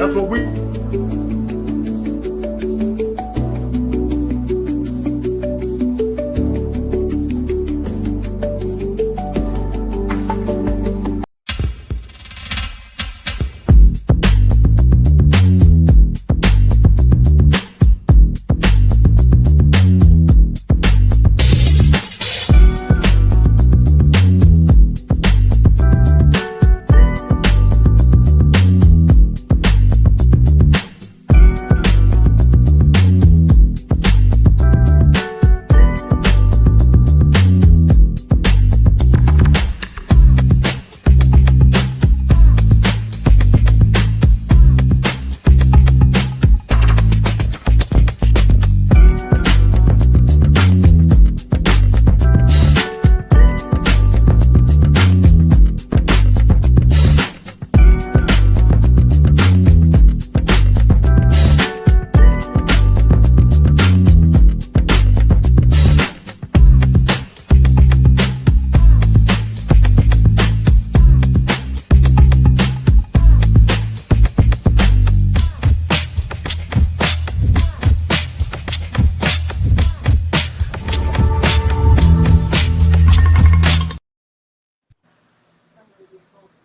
That's what we.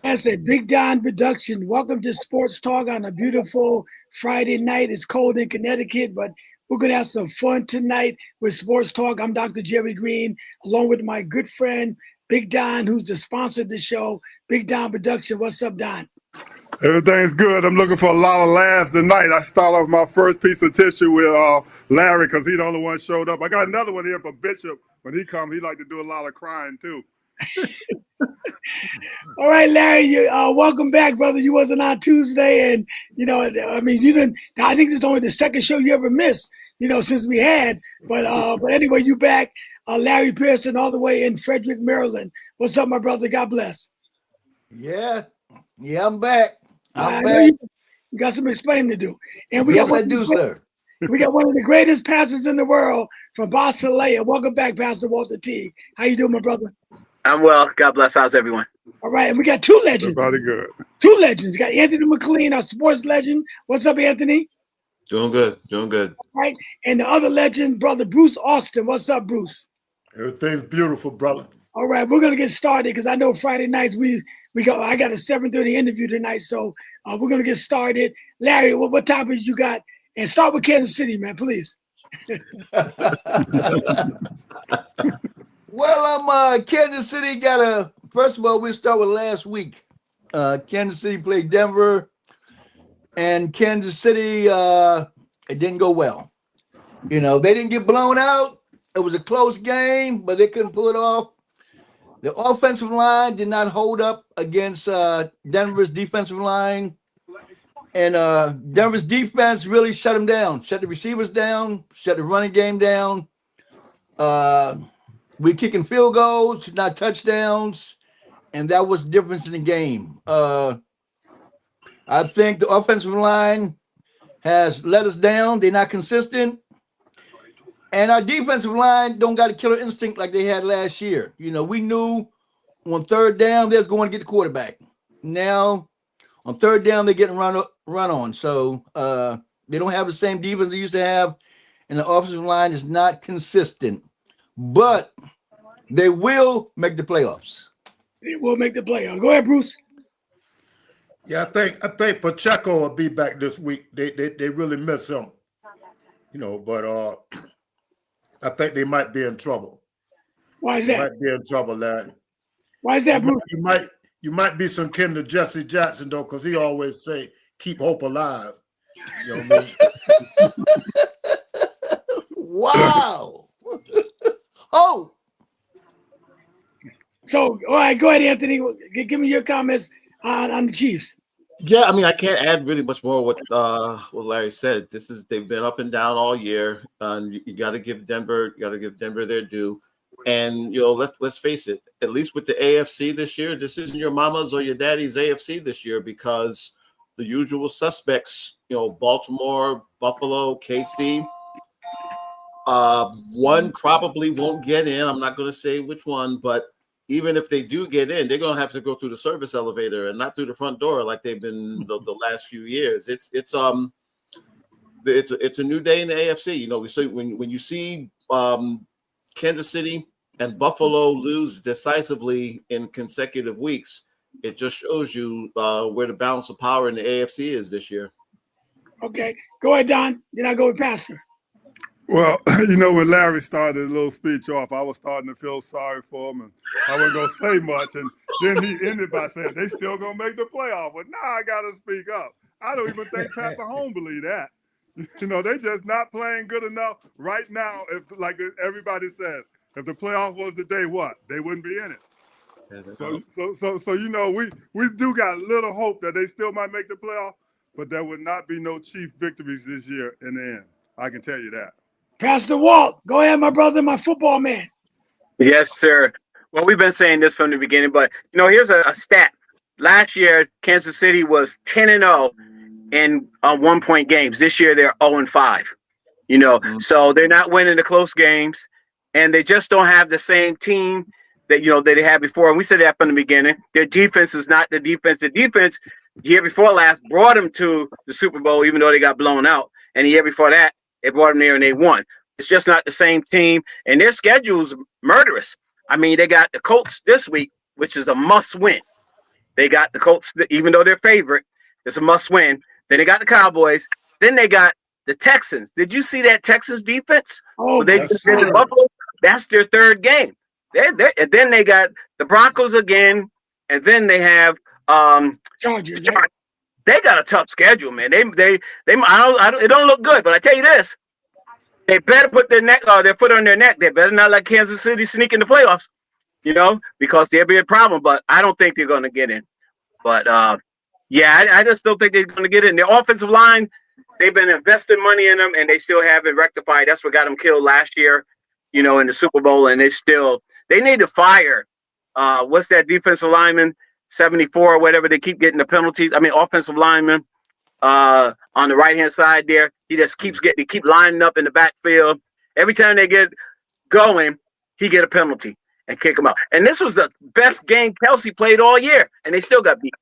That's a Big Don production. Welcome to Sports Talk on a beautiful Friday night. It's cold in Connecticut, but we're going to have some fun tonight with Sports Talk. I'm Dr. Jerry Green, along with my good friend, Big Don, who's the sponsor of the show, Big Don Production. What's up, Don? Everything's good. I'm looking for a lot of laughs tonight. I start off my first piece of tissue with Larry because he's the only one showed up. I got another one here for Bishop. When he comes, he like to do a lot of crying too. All right, Larry, welcome back, brother. You wasn't on Tuesday, and I mean, you didn't. I think this is only the second show you ever missed, since we had. But anyway, you back, Larry Pearson, all the way in Frederick, Maryland. What's up, my brother? God bless. Yeah, I'm back. I'm back. You got some explaining to do, and we yes, got I do, sir. We got one of the greatest pastors in the world from Boston. Welcome back, Pastor Walter T. How you doing, my brother? I'm well. God bless. How's everyone? All right, and we got two legends. Everybody good. Two legends. We got Anthony McLean, our sports legend. What's up, Anthony? Doing good. Doing good. All right, and the other legend, brother Bruce Austin. What's up, Bruce? Everything's beautiful, brother. All right, we're gonna get started because I know Friday nights we go. I got a 7:30 interview tonight, so we're gonna get started. Larry, what topics you got? And start with Kansas City, man, please. Well, Kansas City first of all, we'll start with last week. Kansas City played Denver, and Kansas City, it didn't go well. They didn't get blown out. It was a close game, but they couldn't pull it off. The offensive line did not hold up against Denver's defensive line. And Denver's defense really shut them down, shut the receivers down, shut the running game down. We're kicking field goals, not touchdowns, and that was the difference in the game. I think the offensive line has let us down. They're not consistent. And our defensive line don't got a killer instinct like they had last year. We knew on third down, they was going to get the quarterback. Now, on third down, they're getting run on. So they don't have the same defense they used to have, and the offensive line is not consistent. But they will make the playoffs. They will make the playoffs. Go ahead, Bruce. Yeah, I think Pacheco will be back this week. They really miss him, but I think they might be in trouble. Why is that? They might be in trouble, Larry. Why is that, Bruce? You might be some kin to Jesse Jackson though, because he always say keep hope alive. You know what I mean? Wow. Oh. So, all right, go ahead, Anthony. Give me your comments on the Chiefs. Yeah, I mean, I can't add really much more what Larry said. They've been up and down all year. You got to give Denver their due. And let's face it. At least with the AFC this year, this isn't your mama's or your daddy's AFC this year because the usual suspects, Baltimore, Buffalo, KC. One probably won't get in. I'm not going to say which one, but even if they do get in, they're gonna have to go through the service elevator and not through the front door like they've been the last few years. It's a new day in the AFC. You know, we see when you see Kansas City and Buffalo lose decisively in consecutive weeks, it just shows you where the balance of power in the AFC is this year. Okay, go ahead, Don. Then I go with Pastor. Well, you know, when Larry started a little speech off, I was starting to feel sorry for him, and I wasn't going to say much. And then he ended by saying, they still going to make the playoff. But now I got to speak up. I don't even think Pat Mahomes believe that. You know, they just not playing good enough right now. If, like everybody says, if the playoff was today, what? They wouldn't be in it. So you know, we do got a little hope that they still might make the playoff, but there would not be no Chief victories this year in the end. I can tell you that. Pastor Walt, go ahead, my brother, my football man. Yes, sir. Well, we've been saying this from the beginning, but you know, here's a stat. Last year, Kansas City was 10-0 in 1-point games. This year, they're 0-5. You know, so they're not winning the close games, and they just don't have the same team that that they had before. And we said that from the beginning. Their defense is not the defense. The defense year before last brought them to the Super Bowl, even though they got blown out. And the year before that, it brought them there and they won. It's just not the same team, and their schedule's murderous. I mean, they got the Colts this week, which is a must-win. They got the Colts, even though they're favorite, it's a must-win. Then they got the Cowboys. Then they got the Texans. Did you see that Texans defense? Oh, they yes, did the Buffalo. That's their third game. And then they got the Broncos again, and then they have Chargers. They got a tough schedule, man. It don't look good, but I tell you this. They better put their foot on their neck. They better not let Kansas City sneak in the playoffs, because there'll be a problem. But I don't think they're going to get in. But, I just don't think they're going to get in. Their offensive line, they've been investing money in them, and they still haven't rectified. That's what got them killed last year, in the Super Bowl. And they need to fire, what's that defensive lineman, 74 or whatever. They keep getting the penalties. I mean, offensive lineman. On the right-hand side there, he just keep lining up in the backfield. Every time they get going, he get a penalty and kick him out. And this was the best game Kelsey played all year, and they still got beat.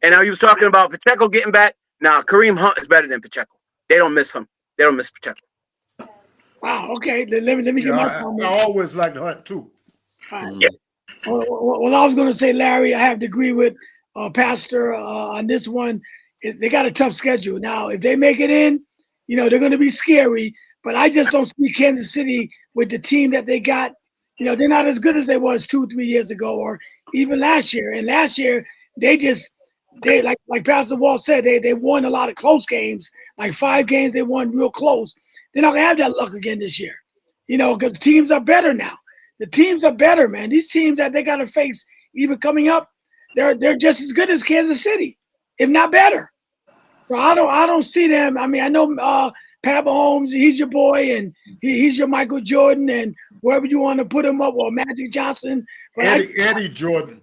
And now he was talking about Pacheco getting back. Now, Kareem Hunt is better than Pacheco. They don't miss him. They don't miss Pacheco. Wow, okay. Let me get my comment. I always liked Hunt, too. Yeah. Well, I was going to say, Larry, I have to agree with Pastor on this one. They got a tough schedule. Now, if they make it in, they're going to be scary. But I just don't see Kansas City with the team that they got. They're not as good as they was 2-3 years ago, or even last year. And last year, they like Pastor Walt said, they won a lot of close games. Like 5 games they won real close. They're not going to have that luck again this year. Because teams are better now. The teams are better, man. These teams that they got to face, even coming up, they're just as good as Kansas City, if not better. So I don't see them. I mean, I know Pat Mahomes, he's your boy, and he's your Michael Jordan, and wherever you want to put him up, or Magic Johnson. Eddie Jordan.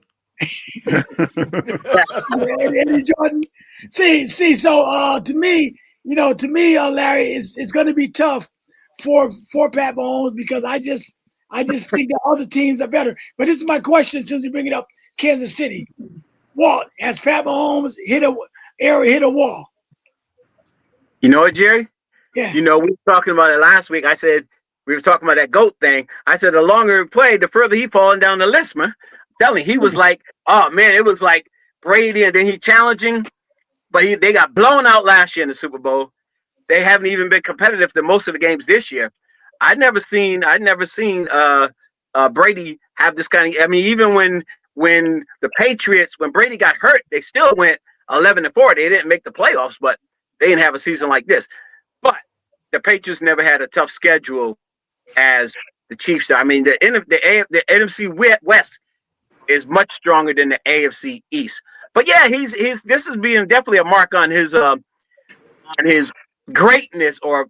Eddie Jordan. See. So to me, Larry, it's going to be tough for Pat Mahomes, because I just think the other teams are better. But this is my question, since you bring it up, Kansas City. Walt, has Pat Mahomes hit a wall? You know what, Jerry? Yeah. We were talking about it last week. I said, we were talking about that GOAT thing. I said, the longer he played, the further he falling down the list, man. I'm telling you, he was like, oh, man, it was like Brady, and then he challenging. But they got blown out last year in the Super Bowl. They haven't even been competitive to most of the games this year. I'd never seen Brady have this kind of. I mean, even when the Patriots, when Brady got hurt, they still went 11-4. They didn't make the playoffs, but they didn't have a season like this. But the Patriots never had a tough schedule as the Chiefs. I mean, the NFC West is much stronger than the AFC East. But yeah, this is being definitely a mark on his greatness, or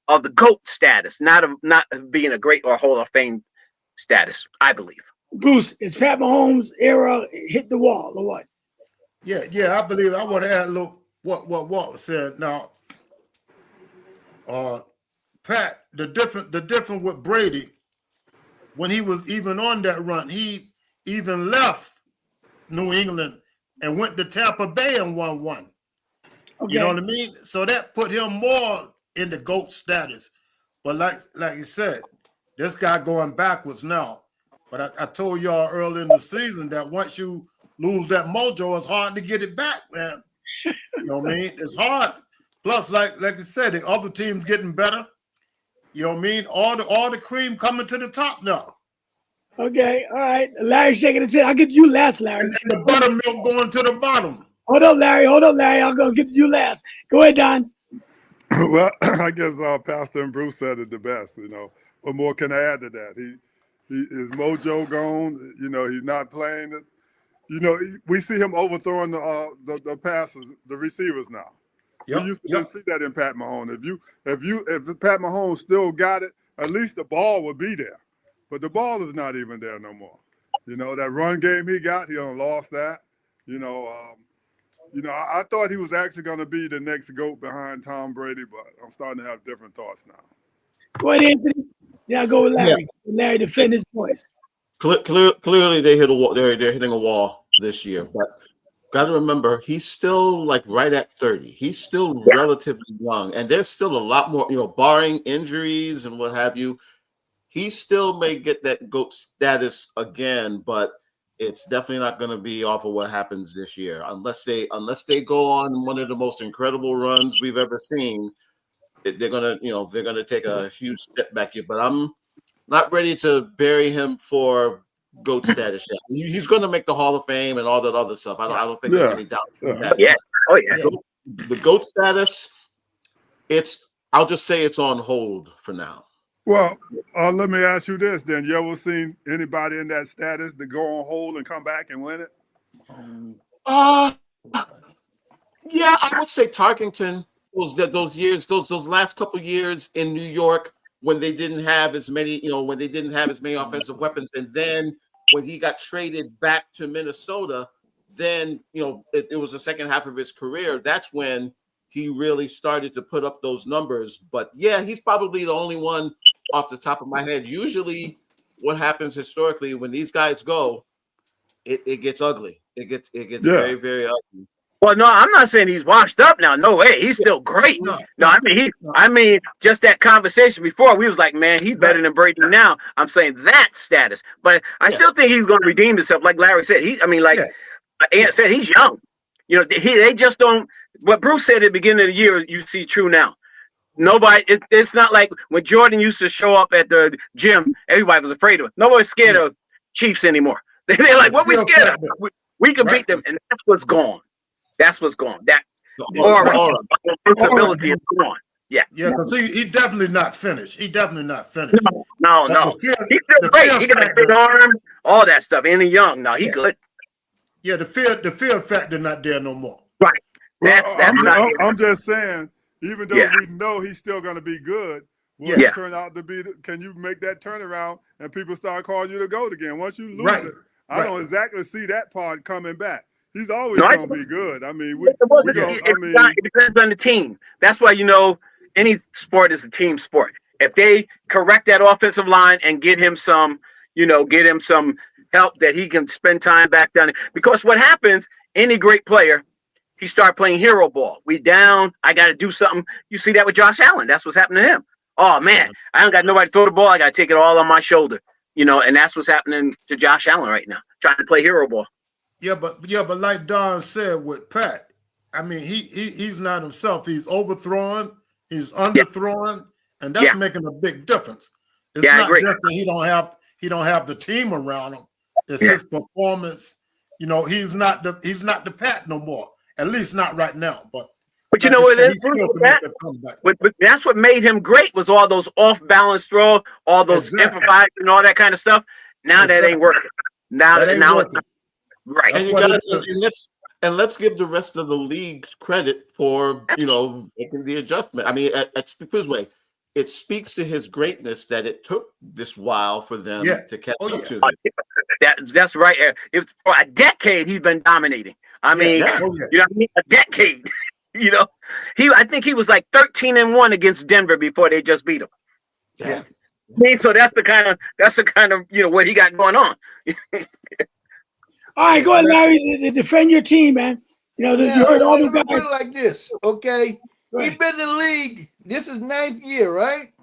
of the GOAT status, not being a great or Hall of Fame status, I believe. Bruce, is Pat Mahomes' era hit the wall or what? Yeah, I believe. I want to add a little what Walt said. Now, Pat, the difference with Brady, when he was even on that run, he even left New England and went to Tampa Bay and won one. Okay. You know what I mean? So that put him more in the GOAT status. But like you said, this guy going backwards now. But I told y'all early in the season that once you lose that mojo, it's hard to get it back, man. You know what I mean? It's hard. Plus, like you said, the other team's getting better. You know what I mean? All the cream coming to the top now. Okay, all right. Larry shaking his head. I'll get to you last, Larry. And the buttermilk going to the bottom. Hold up, Larry. I'm going to get to you last. Go ahead, Don. Well, I guess Pastor and Bruce said it the best. You know, what more can I add to that? His mojo gone. You know, he's not playing it. You know, we see him overthrowing the passes, the receivers now. Yep, We used to see that in Pat Mahomes. If Pat Mahomes still got it, at least the ball would be there. But the ball is not even there no more. You know, that run game he got, he done lost that. You know, I thought he was actually going to be the next GOAT behind Tom Brady, but I'm starting to have different thoughts now. Go ahead, Anthony. Yeah, go with Larry. Larry defend his points. Clearly, they hit a wall. They're hitting a wall this year, but got to remember he's still like right at 30. He's still relatively young, and there's still a lot more. You know, barring injuries and what have you, he still may get that GOAT status again, but it's definitely not going to be off of what happens this year, unless they go on one of the most incredible runs we've ever seen. They're gonna take a huge step back here. But I'm not ready to bury him for GOAT status yet. He's going to make the Hall of Fame and all that other stuff. I don't think there's any doubt about that. Yeah. Oh yeah. The GOAT status, I'll just say it's on hold for now. Well, let me ask you this then. You ever seen anybody in that status to go on hold and come back and win it? Yeah, I would say Tarkington. Those years, those last couple years in New York when they didn't have as many, offensive weapons, and then when he got traded back to Minnesota, then it was the second half of his career. That's when he really started to put up those numbers. But yeah, he's probably the only one off the top of my head. Usually, what happens historically when these guys go, it gets ugly. It gets very, very ugly. Well, no, I'm not saying he's washed up now. No way. He's still great. No, I mean, just that conversation before, we was like, man, he's better than Brady now. I'm saying that status. But I still think he's going to redeem himself. Like Larry said, Ant said, he's young. You know, they just don't, what Bruce said at the beginning of the year, you see true now. Nobody, it's not like when Jordan used to show up at the gym, everybody was afraid of him. Nobody's scared of Chiefs anymore. They're like, what we scared of? We can beat them, and that's what's gone. That's what's gone. That responsibility is gone. Yeah. Yeah, because he definitely not finished. He's definitely not finished. No. He's still great. He got a big arm, all that stuff. And he's young. No, he good. Yeah, the fear factor not there no more. Right. I'm just saying, even though we know he's still going to be good, will it turn out to be? Can you make that turnaround and people start calling you the GOAT again? Once you lose it, I don't exactly see that part coming back. He's always going to be good. I mean, it depends on the team. That's why, any sport is a team sport. If they correct that offensive line and get him some help that he can spend time back down. Because what happens, any great player, he start playing hero ball. We down, I got to do something. You see that with Josh Allen. That's what's happening to him. Oh, man, I don't got nobody to throw the ball. I got to take it all on my shoulder. And that's what's happening to Josh Allen right now, trying to play hero ball. Yeah, but like Don said with Pat, I mean, he's not himself. He's overthrowing, he's underthrowing, and that's making a big difference. It's not just that he don't have the team around him. It's his performance. He's not the Pat no more. At least not right now. But you know what it is? But that's what made him great was all those off-balance throws, all those improvised and all that kind of stuff. Now that ain't working. Now it's not. Right. And let's give the rest of the league credit for making the adjustment. I mean, at this way, it speaks to his greatness that it took this while for them to catch up to him. That's right. For a decade he's been dominating. I mean, a decade. I think he was like 13-1 against Denver before they just beat him. Yeah. So that's the kind of what he got going on. All right, go ahead, Larry. Defend your team, man. You know, you heard all the let me put guys. it like this, okay? Right. He's been in the league. This is 9th year, right?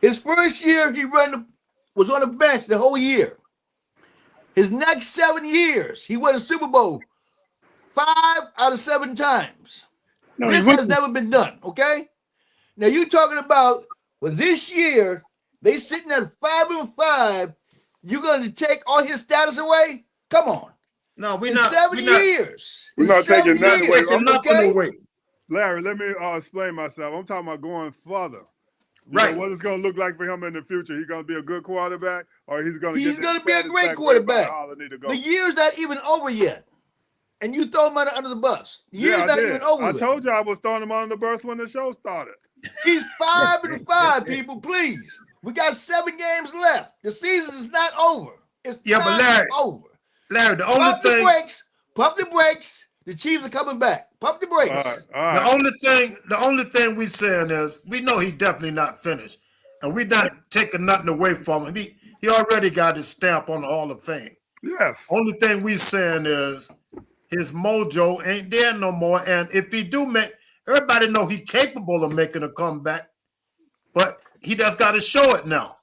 His first year, he was on the bench the whole year. His next 7 years, he won a Super Bowl 5 out of 7 times. No, This has never been done, okay? Now you're talking about, well, this year, they sitting at 5-5. You're going to take all his status away? Come on. No, we're In not. 7 years. We're not taking nothing away. Taking nothing away. Larry, let me explain myself. I'm talking about going further. Right. What it's going to look like for him in the future. He's going to be a good quarterback, or he's going to He's going to be a great quarterback. The year's not even over yet. And you throw him under the bus. The year's not even over I told you I was throwing him under the bus when the show started. He's 5-5, people, please. We got 7 games left. The season is not over. It's not over. Larry, the only thing. Pump the brakes. The Chiefs are coming back. Pump the brakes. All right. The only thing we saying is we know he's definitely not finished, and we're not taking nothing away from him. He already got his stamp on the Hall of Fame. Yes. Only thing we saying is his mojo ain't there no more, and if he do make, everybody know he's capable of making a comeback, but he just got to show it now.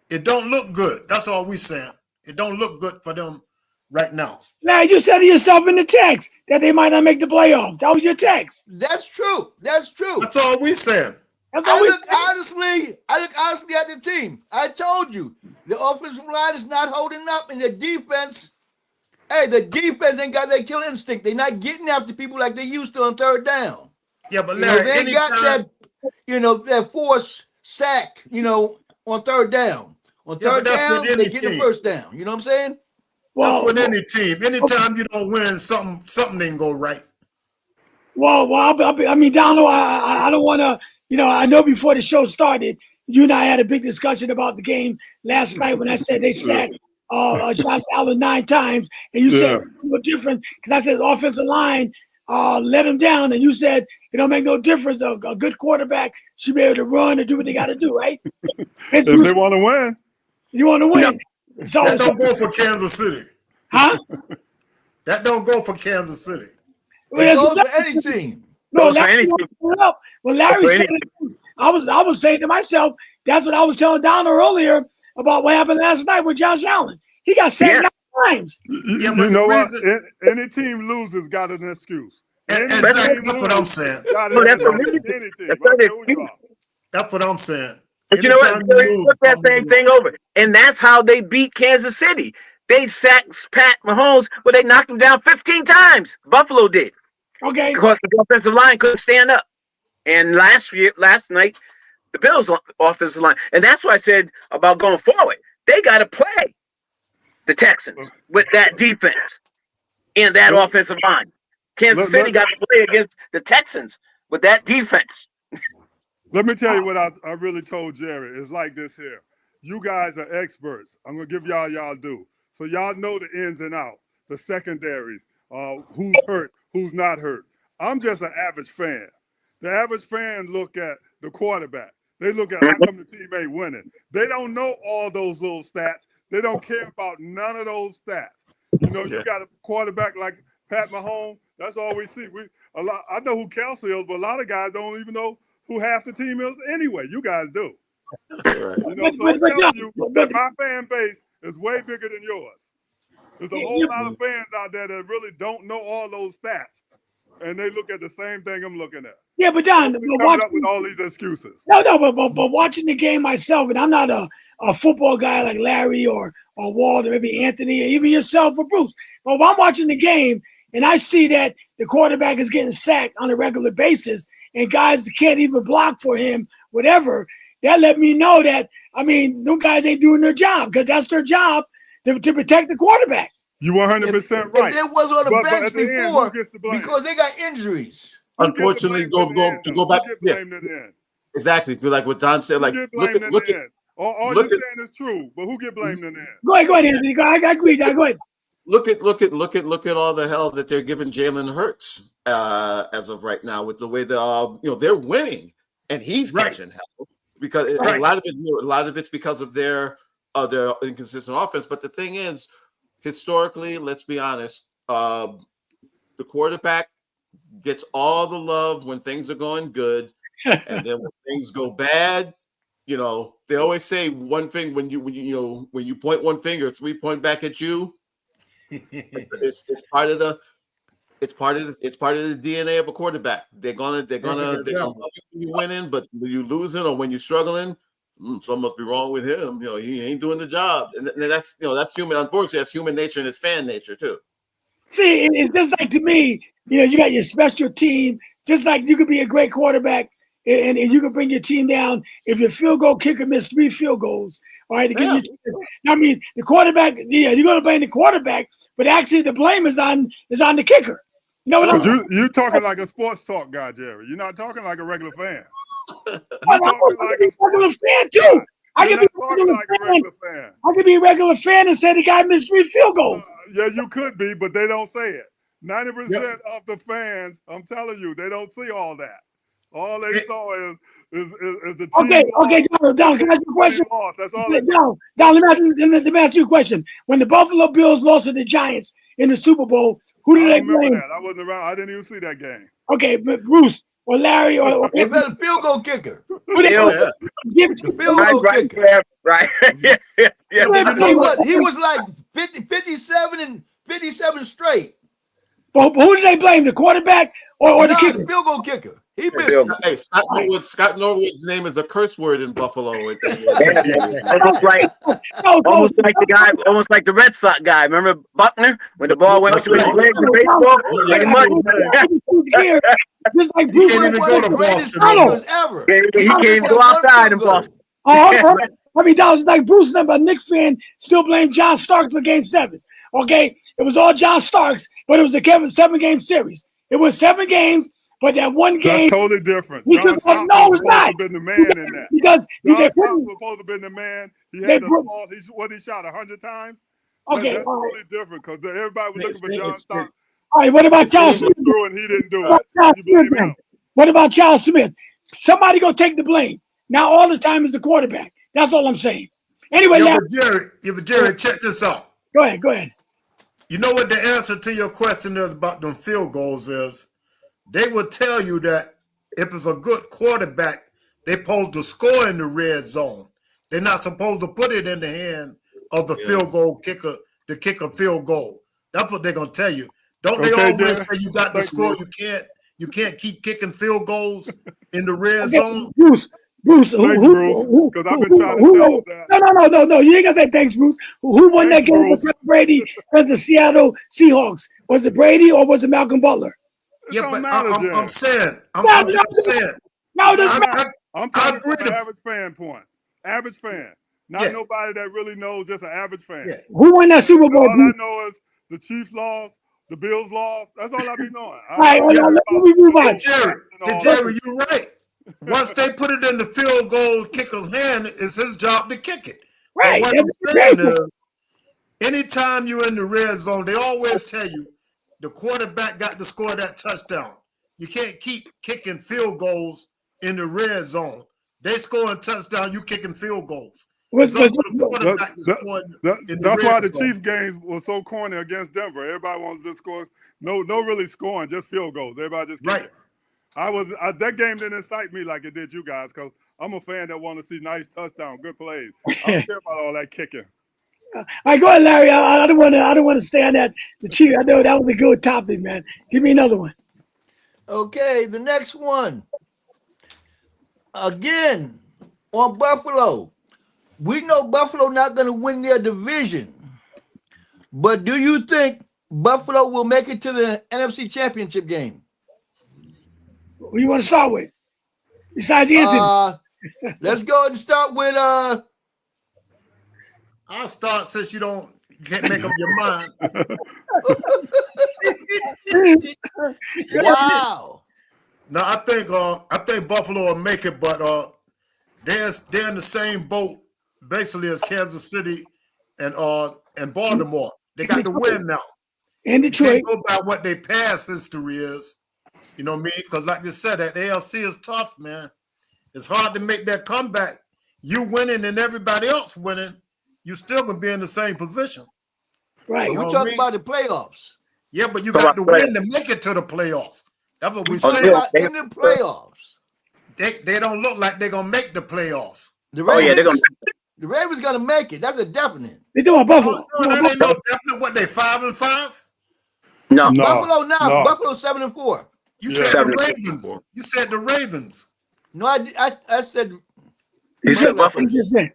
It don't look good. That's all we saying. It don't look good for them right now. Now, you said to yourself in the text that they might not make the playoffs. That was your text. That's true. That's true. That's all we saying. I look honestly at the team. I told you the offensive line is not holding up, and the defense. Hey, the defense ain't got that kill instinct. They're not getting after people like they used to on 3rd down. Yeah, but Larry, they ain't got that forced sack. On 3rd down. On 3rd down, they get the 1st down. You know what I'm saying? Well, that's with any team. Anytime you don't win, something didn't go right. Well, I mean, Donald, I don't want to. I know before the show started, you and I had a big discussion about the game last night when I said they sacked Josh Allen 9 times, and you said it was different because I said the offensive line let him down, and you said it don't make no difference. A good quarterback should be able to run and do what they got to do, right? If they want to win, you want to win. No. So that don't go for Kansas City. Huh? That don't go for Kansas City. It goes for any team. No, Larry. Well, Larry said I was saying to myself, that's what I was telling Donna earlier about what happened last night with Josh Allen. He got sacked 9 times. You know what? Any team loses got an excuse. That's what I'm saying. That's what I'm saying. But you know what? Put that same thing over. And that's how they beat Kansas City. They sacked Pat Mahomes, but they knocked him down 15 times. Buffalo did. Okay. Because the offensive line couldn't stand up. And last night, the Bills' offensive line. And that's why I said about going forward. They got to play the Texans with that defense and that offensive line. Kansas City got to play against the Texans with that defense. Let me tell you what I really told Jerry. It's like this here. You guys are experts. I'm going to give y'all do. So y'all know the ins and outs, the secondaries, who's hurt, who's not hurt. I'm just an average fan. The average fan look at the quarterback. They look at how come the team ain't winning. They don't know all those little stats. They don't care about none of those stats. You got a quarterback like Pat Mahomes. That's all we see. I know who Kelsey is, but a lot of guys don't even know who half the team is anyway. You guys do. Right. So I'm telling you that my fan base is way bigger than yours. There's a whole lot of fans out there that really don't know all those stats, and they look at the same thing I'm looking at. Yeah, but Don, coming up with all these excuses. No, but watching the game myself, and I'm not a football guy like Larry or Walt or maybe Anthony or even yourself or Bruce. But if I'm watching the game and I see that the quarterback is getting sacked on a regular basis and guys can't even block for him, whatever, that let me know that, those guys ain't doing their job because that's their job to protect the quarterback. You 100% right. If there was on the bench before because they got injuries. Unfortunately, go back. Yeah. Exactly. Feel like what Don said. Like look at all you're saying is true, but who get blamed in there? Go ahead, Anthony. I agree. Go ahead. Look at all the hell that they're giving Jalen Hurts as of right now with the way they're winning and he's catching hell. because Right. a lot of it's because of their inconsistent offense. But the thing is, historically, let's be honest, the quarterback gets all the love when things are going good, and then when things go bad, they always say one thing when you point one finger, three point back at you. It's part of the DNA of a quarterback. They're gonna love you winning, but when you losing or when you're struggling, something must be wrong with him. He ain't doing the job, and that's human. Unfortunately, that's human nature and it's fan nature too. See, it's just like to me, you got your special team. Just like you could be a great quarterback, and you can bring your team down if your field goal kicker missed 3 field goals. All right, to give you. I mean, the quarterback. Yeah, you're going to blame the quarterback, but actually the blame is on the kicker. You know what I'm saying? You talking like a sports talk guy, Jerry. You're not talking like a regular fan. You're talking like a regular fan too. I can be a regular fan. I could be a regular fan and say the guy missed 3 field goals. Yeah, you could be, but they don't say it. 90% of the fans, I'm telling you, they don't see all that. All they saw is the team. Okay, Don, can I ask you a question? That's all they saw. Don, let me ask you a question. When the Buffalo Bills lost to the Giants in the Super Bowl, who did they blame? That. I wasn't around. I didn't even see that game. Okay, but Bruce or Larry or they better field goal kicker. The field goal kicker. Right. He was like 57 and 57 straight. But who did they blame? The quarterback or the kicker? The field goal kicker. He missed. Hey, Scott Norwood's name is a curse word in Buffalo. almost like the Red Sox guy. Remember Buckner when the ball went between his legs in baseball? Just like Bruce. He was one of the greatest players ever. He came to go outside in Boston. I mean, that was like Bruce, a Knicks fan, still blamed John Starks for Game 7. Okay, it was all John Starks, but it was a 7-game series. It was 7 games, but that one game. That's totally different. John Starks was supposed to have been the man in that. Because John Starks was supposed to have been the man. He had the ball. He shot 100 times. Okay, that's totally different because everybody was looking for John Starks. All right, what about Charles Smith? And he didn't do it. What about Charles Smith? Somebody go take the blame. Now all the time is the quarterback. That's all I'm saying. Anyway, Jerry, check this out. Go ahead. You know what the answer to your question is about them field goals is? They will tell you that if it's a good quarterback, they're supposed to score in the red zone. They're not supposed to put it in the hand of the field goal kicker to kick a field goal. That's what they're gonna tell you. Don't they always say you got to score? You can't keep kicking field goals in the red zone. Bruce, because I've been trying to tell them that. No. You ain't gonna say thanks, Bruce. Who won that game with Brady versus the Seattle Seahawks? Was it Brady or was it Malcolm Butler? Yeah, but I'm just saying. I'm talking from an average fan point. Average fan. Not nobody that really knows, just an average fan. Yeah. Who won that Super Bowl? All I know is the Chiefs lost, the Bills lost. That's all I be knowing. Let me move on. Jerry, you're right. Once they put it in the field goal kicker's hand, it's his job to kick it. Right. What I'm saying is, anytime you're in the red zone, they always tell you the quarterback got to score that touchdown. You can't keep kicking field goals in the red zone. They scoring touchdown, you kicking field goals. That's why the Chiefs game was so corny against Denver. Everybody wanted to score. No really scoring, just field goals. Everybody just kicking. That game didn't excite me like it did you guys because I'm a fan that want to see nice touchdown, good plays. I don't care about all that kicking. All right, go ahead, Larry. I don't want to stay on that. The Chiefs. I know that was a good topic, man. Give me another one. Okay, the next one. Again, on Buffalo. We know Buffalo not going to win their division. But do you think Buffalo will make it to the NFC Championship game? Who you want to start with? Besides Anthony. Let's go ahead and start with I'll start since you can't make up your mind. Wow. No, I think Buffalo will make it, but they're in the same boat basically as Kansas City and Baltimore. They got to win now. And Detroit. Can't go by what their past history is. You know what I mean? Because like you said, that ALC is tough, man. It's hard to make that comeback. You winning and everybody else winning, you still gonna be in the same position. Right. But we're know what I talking mean? about the playoffs. Yeah, but you Talk got about to the win to make it to the playoffs. That's what we We're Oh, talking saying. about in the playoffs. They don't look like they're gonna make the playoffs. The Oh yeah, they're gonna. Ravens gonna make it. That's a definite. They're doing Buffalo. No, that ain't no definite. What they 5-5? No, No, Buffalo now. no. Buffalo 7-4. You Yeah. said the 7-4. Ravens. You said the Ravens. No, I said He said Buffalo. Buffalo. He just said.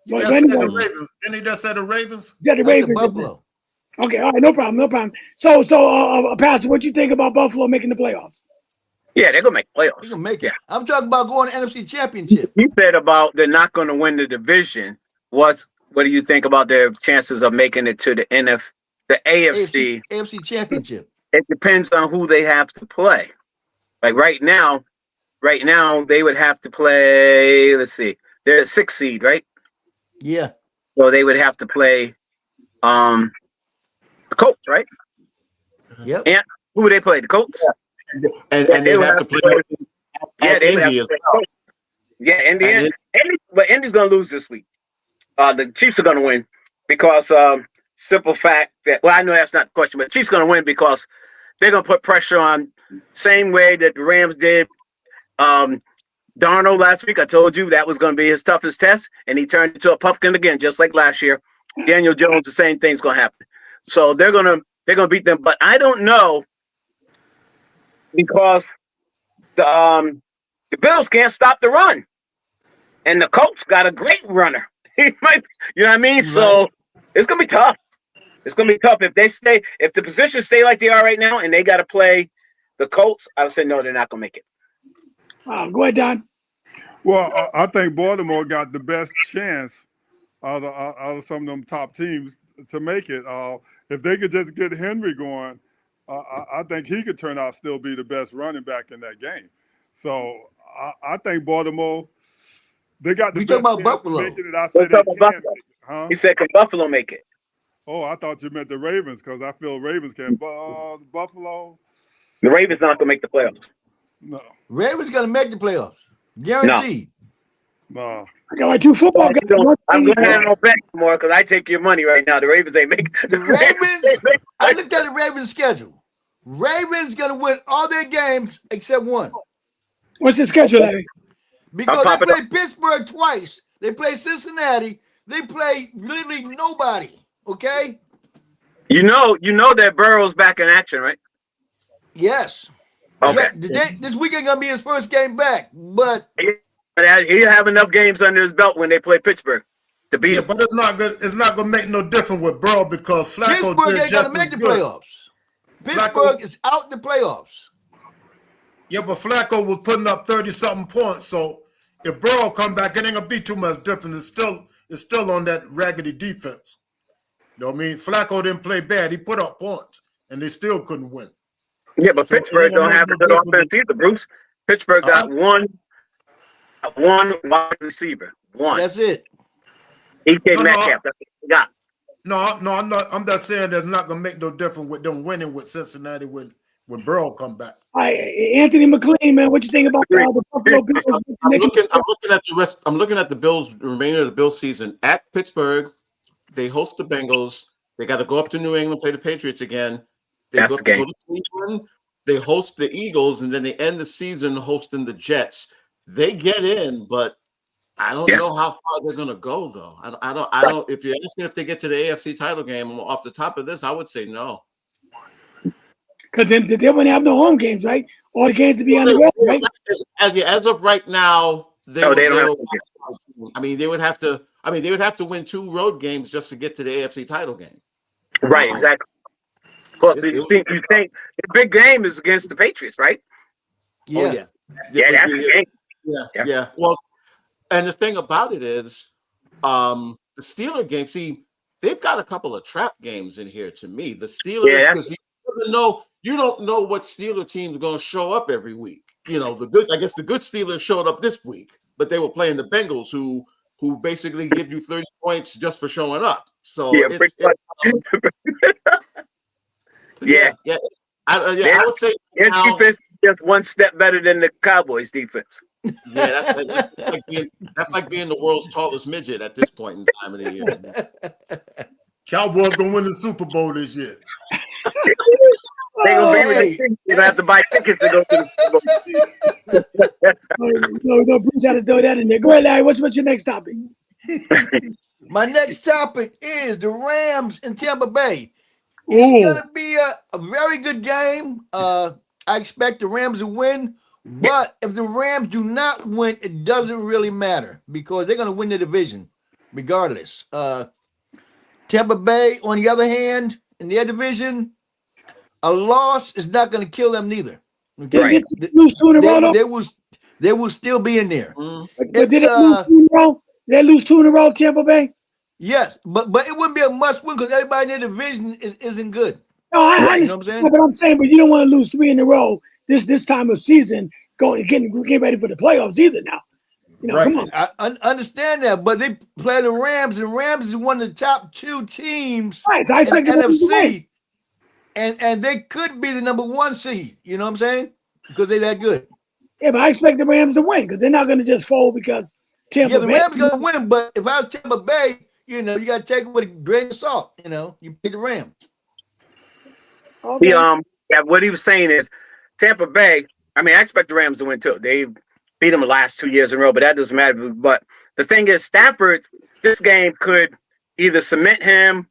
You But just said the anyway, Ravens. Then he just said the Ravens. yeah, the I said Ravens. Buffalo. Okay, all right, no problem. So, Pastor, what you think about Buffalo making the playoffs? Yeah, they're gonna make playoffs. They can make it. Yeah. I'm talking about going to NFC Championship. You said about they're not going to win the division. What do you think about their chances of making it to the the AFC? AFC Championship. It depends on who they have to play. Like right now they would have to play. Let's see, they're a 6th seed, right? Yeah. So they would have to play the Colts, right? Yep. And who would they play? The Colts. And they have to play at they would have Indy to as play well. Colts. Yeah, Indy, but Indy's going to lose this week. The Chiefs are going to win because simple fact that, well, I know that's not the question, but Chiefs are going to win because they're going to put pressure on same way that the Rams did Darnold last week. I told you that was going to be his toughest test, and he turned into a pumpkin again, just like last year. Daniel Jones, the same thing's going to happen. So they're going to beat them, but I don't know because the Bills can't stop the run. And the Colts got a great runner. He might, you know what I mean? Right. So it's gonna be tough. It's gonna be tough if the positions stay like they are right now, and they got to play the Colts. I would say no, they're not gonna make it. Go ahead, Don. Well, I think Baltimore got the best chance out of some of them top teams to make it. If they could just get Henry going, I think he could turn out still be the best running back in that game. So I think Baltimore. They got the best about chance Buffalo. to make it, and I said they can make it. Huh? He said, "Can Buffalo make it?" Oh, I thought you meant the Ravens because I feel Ravens can. Buffalo. The Ravens not gonna make the playoffs. No. Ravens gonna make the playoffs, guaranteed. No. I got my 2 football guys. I'm going to have no bet more because I take your money right now. The Ravens ain't making the Ravens. I looked at the Ravens schedule. Ravens gonna win all their games except one. What's the schedule, Larry? Because they play Pittsburgh twice. They play Cincinnati. They play literally nobody. Okay. You know that Burrow's back in action, right? Yes. Okay. Yeah, this weekend gonna be his first game back, but he'll have enough games under his belt when they play Pittsburgh to beat him. But it's not good. It's not gonna make no difference with Burrow because Flacco Pittsburgh ain't gonna make the playoffs. Pittsburgh is out the playoffs. Yeah, but Flacco was putting up 30-something points. So if Burrow come back, it ain't gonna be too much different. It's still on that raggedy defense. You know what I mean? Flacco didn't play bad. He put up points, and they still couldn't win. Yeah, but Pittsburgh don't have a good offense either, Bruce. Pittsburgh got one wide receiver. One. That's it. EK Metcalf. That's what they got. No, I'm not. I'm just saying there's not gonna make no difference with them winning with Cincinnati when Burrow come back. All right, Anthony McLean, man, what you think about the Buffalo Bills? I'm looking at the rest. I'm looking at the Bills, the remainder of the Bills season at Pittsburgh. They host the Bengals. They got to go up to New England, play the Patriots again. They That's go the game. to Cleveland. They host the Eagles, and then they end the season hosting the Jets. They get in, but I don't know how far they're going to go, though. I don't. If you're asking if they get to the AFC title game, off the top of this, I would say no. Because they wouldn't have no home games, right? All the games to be on the road, right? As of right now, they don't have I mean, they would have to. I mean, they would have to win 2 road games just to get to the AFC title game. Right, exactly. Of course, you think the big game is against the Patriots, right? Yeah. Oh, yeah. That's the game. Yeah. Well, and the thing about it is, the Steeler game. See, they've got a couple of trap games in here. To me, the Steelers, because you don't know what Steeler team is going to show up every week. You know, the good Steelers showed up this week, but they were playing the Bengals, who basically give you 30 points just for showing up. So I would say their defense is just one step better than the Cowboys defense. Yeah, that's like being the world's tallest midget at this point in time of the year. Cowboys gonna win the Super Bowl this year. They gonna be with Hey. the you gonna have to buy tickets to go to the Super Bowl. No, Bruce had to throw that in there. Go ahead, Larry. What's your next topic? My next topic is the Rams in Tampa Bay. Ooh. It's gonna be a very good game. I expect the Rams to win, but if the Rams do not win, it doesn't really matter because they're gonna win the division regardless. Tampa Bay, on the other hand, in their division, a loss is not gonna kill them neither. Okay? Right. Lose 2 in a row, though? They will still be in there. But did they lose 2 in a row? Did they lose 2 in a row, Tampa Bay? Yes, but it wouldn't be a must win because everybody in their division isn't good. No, I Right, understand. you know what I'm saying? But I'm saying, but you don't want to lose 3 in a row this time of season, getting ready for the playoffs either now. You know, Right. come on. I understand that, but they play the Rams, and Rams is one of the top 2 teams Right, so I in the expect them to win. NFC, and they could be the number 1 seed. You know what I'm saying? Because they're that good. Yeah, but I expect the Rams to win because they're not going to just fold because Tampa Yeah, the Bay. Rams gonna win, but if I was Tampa Bay, you know, you got to take it with a grain of salt. You know, you pick the Rams. Okay. Yeah, what he was saying is Tampa Bay. I mean, I expect the Rams to win too. They beat them the last 2 years in a row, but that doesn't matter. But the thing is, Stafford, this game could either cement him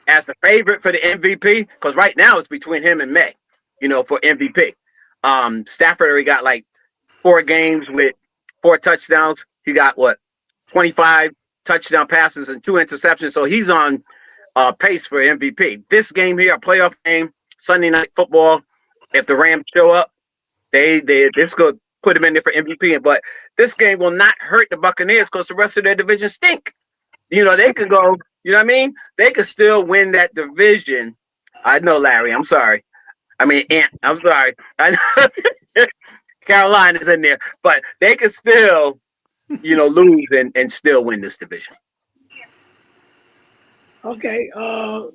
as the favorite for the MVP, because right now it's between him and May, you know, for MVP. Stafford already got like 4 games with 4 touchdowns. He got 25 touchdown passes and 2 interceptions. So he's on pace for MVP. This game here, a playoff game, Sunday Night Football. If the Rams show up, this could put him in there for MVP. But this game will not hurt the Buccaneers because the rest of their division stink. You know, they can go, you know what I mean? They could still win that division. I know, Larry. I'm sorry. I mean, Ant, I'm sorry. I know Carolina's in there, but they could still, you know, lose and still win this division. Okay.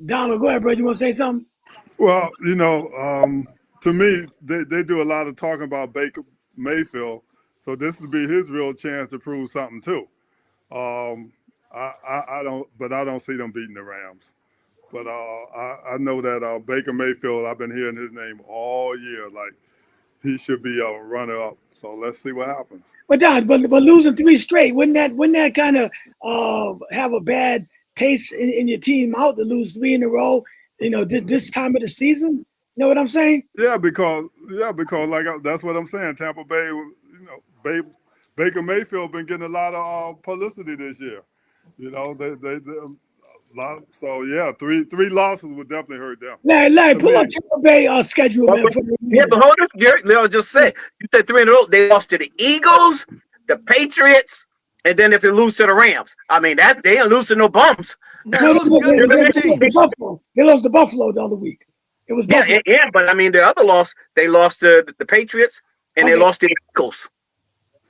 Donald, go ahead, bro. You want to say something? Well, you know, to me, they do a lot of talking about Baker Mayfield, so this would be his real chance to prove something too. I don't see them beating the Rams, but I know that Baker Mayfield. I've been hearing his name all year, like he should be a runner-up. So let's see what happens. But Don, but losing 3 straight, wouldn't that kind of have a bad taste in your team out to lose 3 in a row? You know, this time of the season. You know what I'm saying? Yeah, because that's what I'm saying. Tampa Bay, you know, Baker Mayfield been getting a lot of publicity this year. You know, they so yeah, three losses would definitely hurt them. Larry, pull up Tampa Bay schedule, man. Yeah, but hold on, Jerry. Leo just said you said 3 in a row. They lost to the Eagles, the Patriots, and then if they lose to the Rams, I mean that they ain't losing no bums. They lost to Buffalo the other week. It was Buffalo. Yeah, but I mean the other loss, they lost to the Patriots and they lost to the Eagles.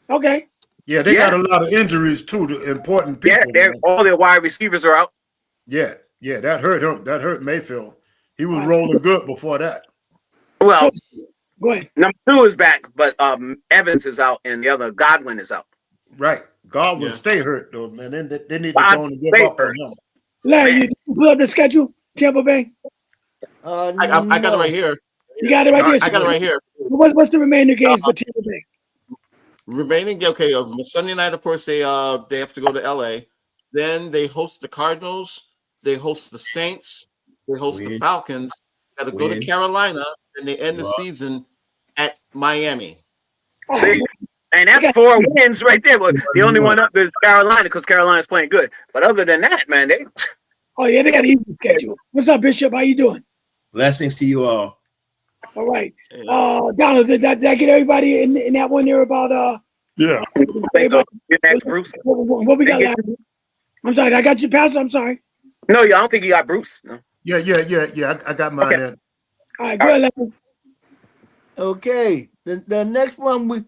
Okay. Yeah, they got a lot of injuries too to important people. Yeah, all their wide receivers are out. Yeah, that hurt him. That hurt Mayfield. He was rolling good before that. Well, go ahead. Number 2 is back, but Evans is out and the other Godwin is out. Right. Godwin stay hurt though, man. They need to go and give up on him. Larry, you pull up the schedule, Tampa Bay? I got it right here. You got it right here. I got it right here. What's the remaining games for Tampa Bay? Remaining, okay. Sunday night, of course, they have to go to LA. Then they host the Cardinals. They host the Saints. They host the Falcons. Got to go to Carolina, and they end the season at Miami. See, and that's 4 wins right there. But the only one up is Carolina because Carolina's playing good. But other than that, man, they. Oh yeah, they got an easy schedule. What's up, Bishop? How you doing? Blessings to you all. All right. Donald, did I get everybody in that one there about Yeah. Bruce. What we got left? I'm sorry, I got you, Pastor. I'm sorry. No, I don't think you got Bruce. No. Yeah. I got mine in. All right, go ahead, Larry. Okay. The next one we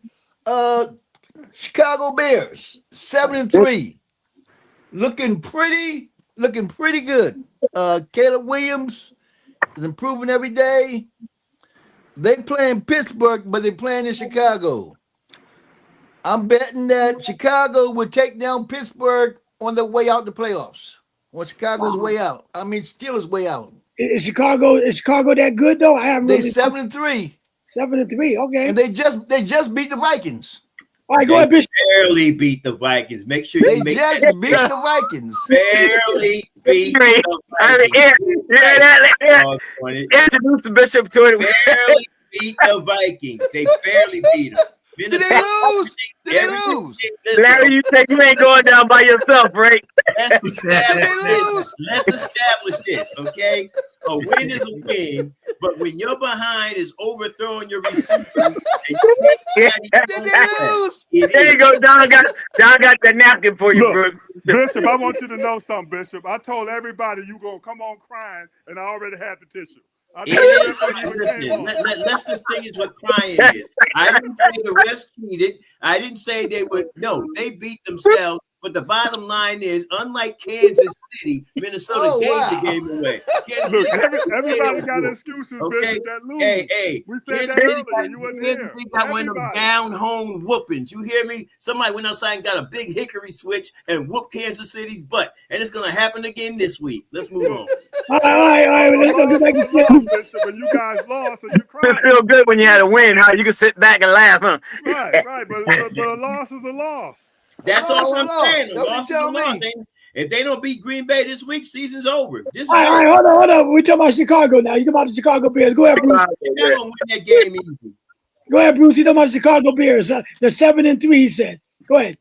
Chicago Bears 7-3, looking pretty good. Caleb Williams is improving every day. They play in Pittsburgh, but they playing in Chicago. I'm betting that Chicago would take down Pittsburgh on the way out the playoffs. On Chicago's way out. I mean, Steelers' way out. Is Chicago that good though? I haven't They really 7-3, 7-3. Okay. and they just beat the Vikings. All right, go They ahead, Bishop. barely beat the Vikings. Make sure They you make just that beat the Vikings. barely beat the I mean, Vikings. introduce the Bishop to it. Barely beat the Vikings. They barely beat them. Did they lose? Did they lose? Larry, you say you ain't going down by yourself, right? Let's establish Did they this. lose? Let's establish this, okay? A win is a win, but when your behind is overthrowing your receivers, and Did they lose? There you go. Don got the napkin for you, bro. Look, Bishop, I want you to know something, Bishop. I told everybody you gonna come on crying, and I already had the tissue. I told everybody you came on. Let's distinguish what crying is. I didn't say the refs cheated. I didn't say they would. No, they beat themselves. But the bottom line is, unlike Kansas City, Minnesota gave the game away. Look, everybody got excuses, Okay. Bishop, that lose. Hey, we said Kansas that City earlier. You wasn't here. Kansas City got one of them down home whoopings. You hear me? Somebody went outside and got a big hickory switch and whooped Kansas City's butt. And it's going to happen again this week. Let's move on. All right. Let's go back to Bishop, and you guys lost, and you It cried. feel good when you had a win, huh? You can sit back and laugh, huh? Right. But a loss is a loss. That's all I'm saying. That's what Loss is a you tell loss. me. If they don't beat Green Bay this week, season's over. This is all right, hold on. We're talking about Chicago now. You talking about the Chicago Bears. Go ahead, Bruce. They're going to win that game easy. Go ahead, Bruce. You talking about Chicago Bears. They're 7-3, he said. Go ahead.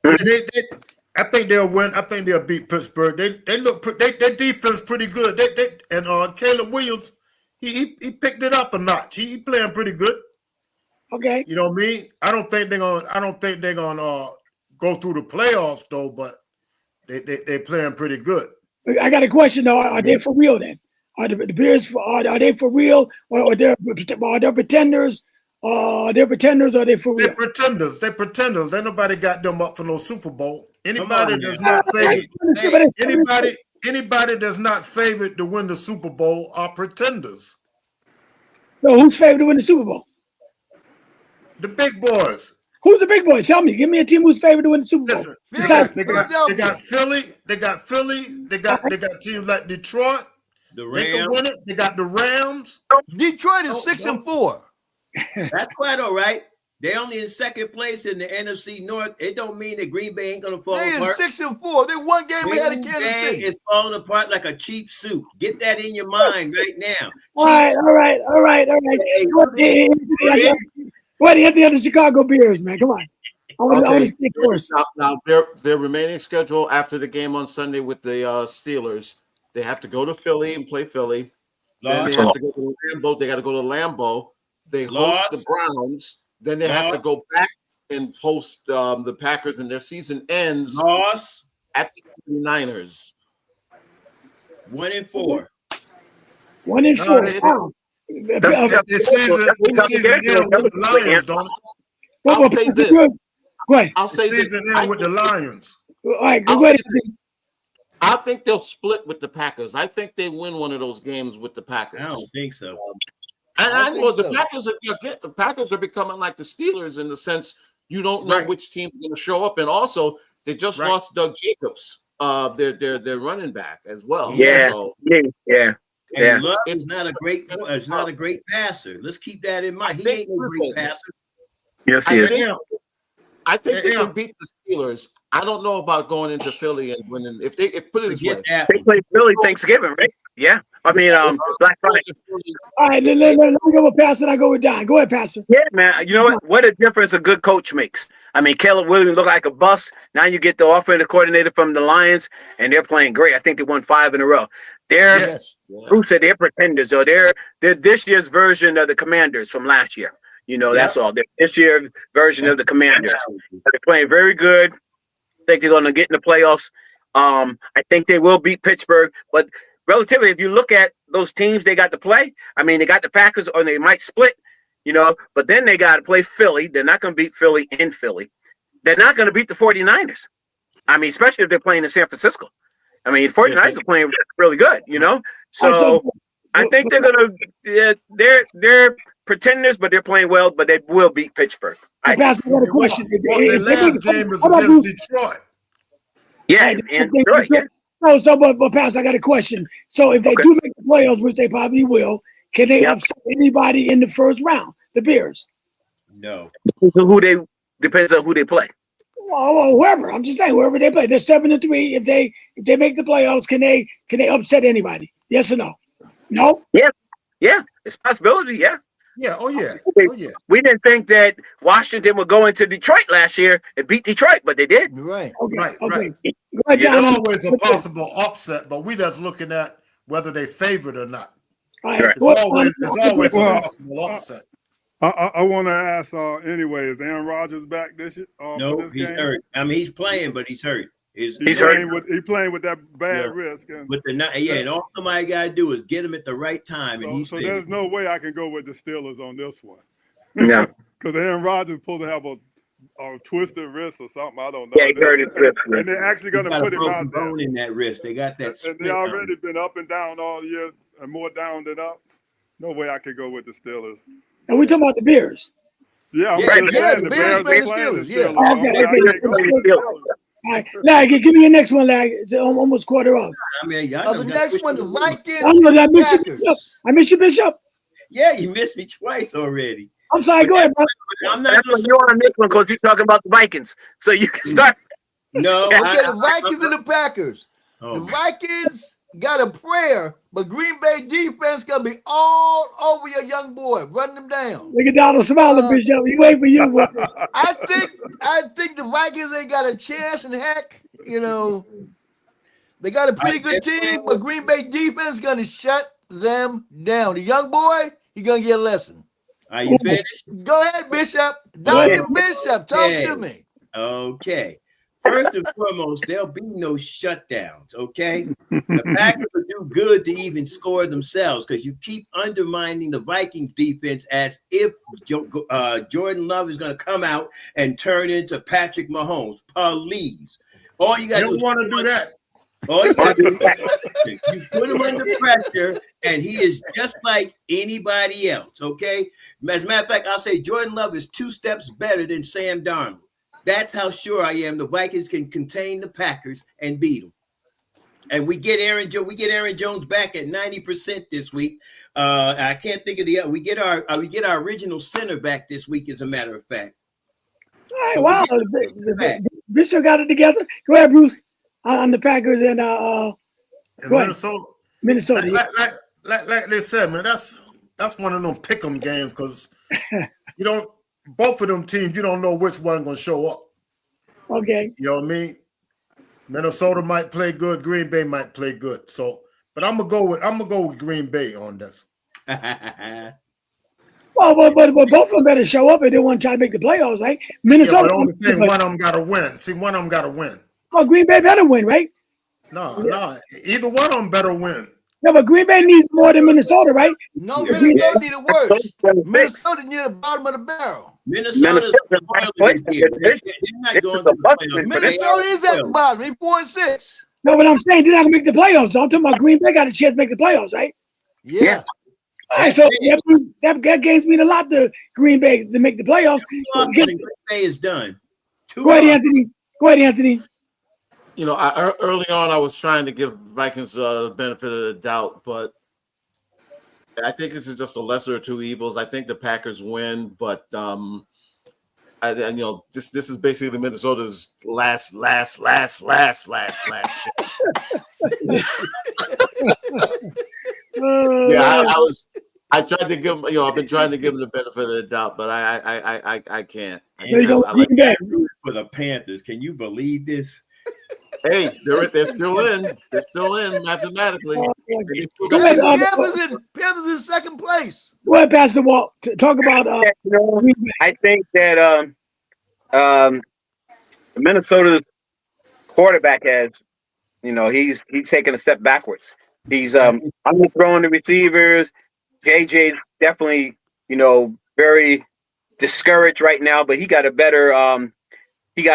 I think they'll win. I think they'll beat Pittsburgh. They look their defense pretty good. And Caleb Williams, he picked it up a notch. He playing pretty good. Okay. You know what I mean? I don't think they're gonna go through the playoffs though, but they playing pretty good. I got a question though. Are they for real then? Are the Bears are they for real, or are they pretenders? Are they pretenders, or are they for real? They're pretenders. Ain't nobody got them up for no Super Bowl. Anybody that's not favored to win the Super Bowl are pretenders. So who's favored to win the Super Bowl? The big boys. Who's the big boys? Tell me. Give me a team who's favored to win the Super Bowl. Listen, they got Philly. They got teams like Detroit. The They can Rams. win it. They got the Rams. Detroit is 6-4. That's quite all right. They're only in second place in the NFC North. It don't mean that Green Bay ain't gonna fall They apart. is 6-4. They one game ahead of Green Kansas Bay City. is falling apart like a cheap suit. Get that in your mind right now. All right. What do you think of the Chicago Bears, man? Come on. I want to stick first. Now their remaining schedule after the game on Sunday with the Steelers, they have to go to Philly and play Philly. Then they have to go to Lambeau. They got to go to Lambeau. They host the Browns. Then they have to go back and host the Packers, and their season ends at the 49ers. 1-4. 1-4. Wow. This season ends with the Lions, don't it? I'll say this. Go ahead. I'll say this. Season ends with the Lions. All right, go ahead. I think they'll split with the Packers. I think they win one of those games with the Packers. I don't think so. I know think the Packers are becoming like the Steelers in the sense you don't know which team's going to show up, and also they just lost Doug Jacobs, their running back as well. Yeah. And Love is not a great passer. Let's keep that in mind. He ain't no great passer. Yes, he is. I think they can beat the Steelers. I don't know about going into Philly and winning. If put it this way, They play Philly Thanksgiving, right? Yeah. I mean, Black Friday. All right, let me go with Pastor and I go with Don. Go ahead, Pastor. Yeah, man. You know what? What a difference a good coach makes. I mean, Caleb Williams looked like a bust. Now you get the offensive coordinator from the Lions, and they're playing great. I think they won 5 in a row. Bruce said they're pretenders, though. They're this year's version of the Commanders from last year. You know, that's all. They're this year's version of the Commanders. They're playing very good. I think they're going to get in the playoffs. I think they will beat Pittsburgh, but relatively, if you look at those teams they got to play, I mean, they got the Packers, or they might split, you know, but then they got to play Philly. They're not going to beat Philly in Philly. They're not going to beat the 49ers. I mean, especially if they're playing in San Francisco. I mean, the 49ers are playing really good, you know? So I think they're going to, they're pretenders, but they're playing well, but they will beat Pittsburgh. Hey, Pastor, I got a question. Well, their last game is against Detroit. Yeah, Right, and Detroit, yeah. but Pastor, I got a question. So if they do make the playoffs, which they probably will, can they upset anybody in the first round? The Bears? No. Who they depends on who they play. Well, whoever. I'm just saying, whoever they play. They're 7-3. If they make the playoffs, can they upset anybody? Yes or no? No? Yeah, it's a possibility, yeah. Yeah, oh yeah. We didn't think that Washington would go into Detroit last year and beat Detroit, but they did. Right. Okay. Right. Go ahead, Yeah, John. there's always a possible upset, but we just looking at whether they favored or not. All right. It's always a possible upset. I want to ask anyway, is Aaron Rodgers back this year? No, he's game? hurt. I mean, he's playing, but he's hurt. He's hurt. He's playing with that bad risk. And, With the and all somebody got to do is get him at the right time, and so there's no way I can go with the Steelers on this one. No. Because Aaron Rodgers supposed to have a twisted wrist or something. I don't know. Yeah, he hurt his wrist. And they're actually going to put him out there. bone in that wrist. They got that. And they already been up and down all year, and more down than up. No way I could go with the Steelers. And we talking about the Bears. Yeah, I'm just yeah, saying the the Bears Bears play are the playing the Steelers, yeah. Steelers. Okay, I can't go with the Steelers. All right, Larry, give me your next one, Larry. It's almost quarter up. I mean, y'all The done next pushed one, the me. Vikings. I know that I and missed you, Packers. Bishop. I miss you, Bishop. Yeah, you missed me twice already. I'm sorry. Go ahead, bro. I'm not That's gonna what you're on this one because you're talking about the Vikings. So you can start. no. Okay, the Vikings and the Packers. Oh, The Vikings got a prayer, but Green Bay defense gonna be all over your young boy, running them down. Look at Donald smiling, Bishop. You wait for you. I think the Vikings ain't got a chance, and heck, they got a pretty good team, but Green Bay defense gonna shut them down. The young boy, he gonna get a lesson. are you finished? Go ahead, Bishop. Dr. Bishop, talk to me. Okay. First and foremost, there'll be no shutdowns. Okay, the Packers will do good to even score themselves because you keep undermining the Vikings defense as if Jordan Love is going to come out and turn into Patrick Mahomes. Please, all you got to don't want to do that. All you got to do is you put him under pressure, and he is just like anybody else. Okay, as a matter of fact, I'll say Jordan Love is 2 steps better than Sam Darnold. That's how sure I am the Vikings can contain the Packers and beat them. And we get Aaron Jones back at 90% this week. I can't think of the other. We get our original center back this week, as a matter of fact. All right, wow. Bishop got it together. Go ahead, Bruce. On the Packers and Minnesota. Like they said, man, that's one of them pick'em games because you don't. Both of them teams, you don't know which one going to show up. Okay. You know what I mean? Minnesota might play good. Green Bay might play good. So, but I'm gonna go with Green Bay on this. Well, but both of them better show up if they want to try to make the playoffs, right? Minnesota. Yeah, but only thing, one of them got to win. See, one of them got to win. Oh, Green Bay better win, right? No, either one of them better win. No, but Green Bay needs more than Minnesota, right? No, Minnesota need it worse. Minnesota near the bottom of the barrel. Minnesota is at the bottom. He's 4-6. No, but I'm saying they're not gonna make the playoffs. So I'm talking about Green Bay got a chance to make the playoffs, right? Yeah. All right, so that gains me a lot to Green Bay to make the playoffs. Green Bay is done. Go ahead, Anthony. Early on, I was trying to give Vikings the benefit of the doubt, but I think this is just a lesser of two evils. I think the Packers win, but this is basically Minnesota's last. I tried to give him, I've been trying to give him the benefit of the doubt, but I can't. There you go. For the Panthers, can you believe this? Hey, they're still in. They're still in mathematically. Panthers in second place. Go ahead, Pastor Walt. Talk about. I think that Minnesota's quarterback has, he's taking a step backwards. He's underthrowing the receivers. JJ's definitely, very discouraged right now, but he got a better.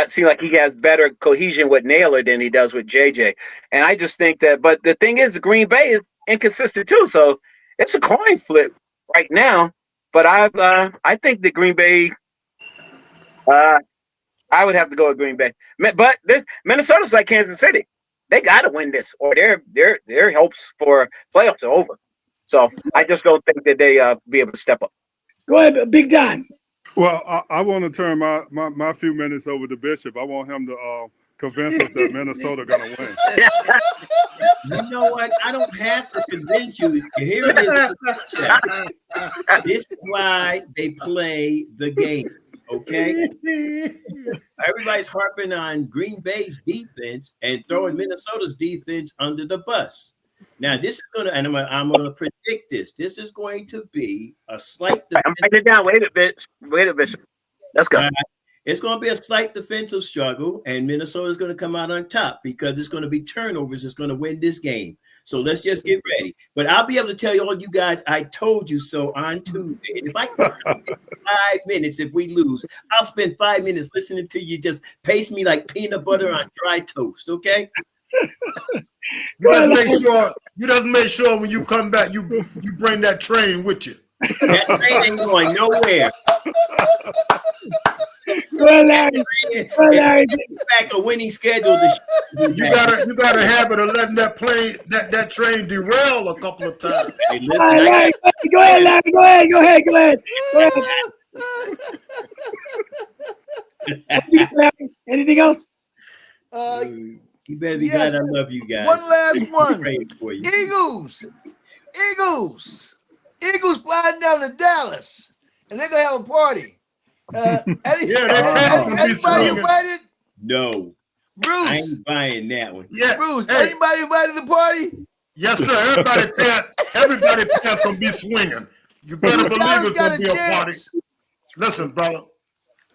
Seemed like he has better cohesion with Naylor than he does with JJ. And I just think that, but the thing is, the Green Bay is inconsistent too. So it's a coin flip right now. But I think that Green Bay. I would have to go with Green Bay. But Minnesota's like Kansas City. They got to win this, or their hopes for playoffs are over. So I just don't think that they be able to step up. Go ahead, Big Don. Well, I want to turn my few minutes over to Bishop. I want him to convince us that Minnesota going to win. You know what? I don't have to convince you. Here it is. This is why they play the game. Okay. Everybody's harping on Green Bay's defense and throwing Minnesota's defense under the bus. Now, this is gonna, and I'm gonna predict this. This is going to be a slight. I'm writing it down. Wait a bit. Let's go. It's going to be a slight defensive struggle, and Minnesota is going to come out on top because it's going to be turnovers. It's going to win this game. So let's just get ready. But I'll be able to tell you all you guys, I told you so on Tuesday. And if I can 5 minutes, if we lose, I'll spend 5 minutes listening to you just paste me like peanut butter on dry toast. Okay. You just make sure when you come back, you bring that train with you. That train ain't going nowhere. Well, Larry. Back a winning schedule. You got a habit of letting that train derail a couple of times. Hey, listen, Go ahead, Larry. Go ahead. Larry, anything else? You better be glad I love you guys. One last one. For you. Eagles flying down to Dallas, and they're gonna have a party. Anybody invited? No. Bruce. I ain't buying that one. Yeah. Bruce, anybody invited to the party? Yes, sir. Everybody pants gonna be swinging. You better believe it's gonna be a party. Listen, brother,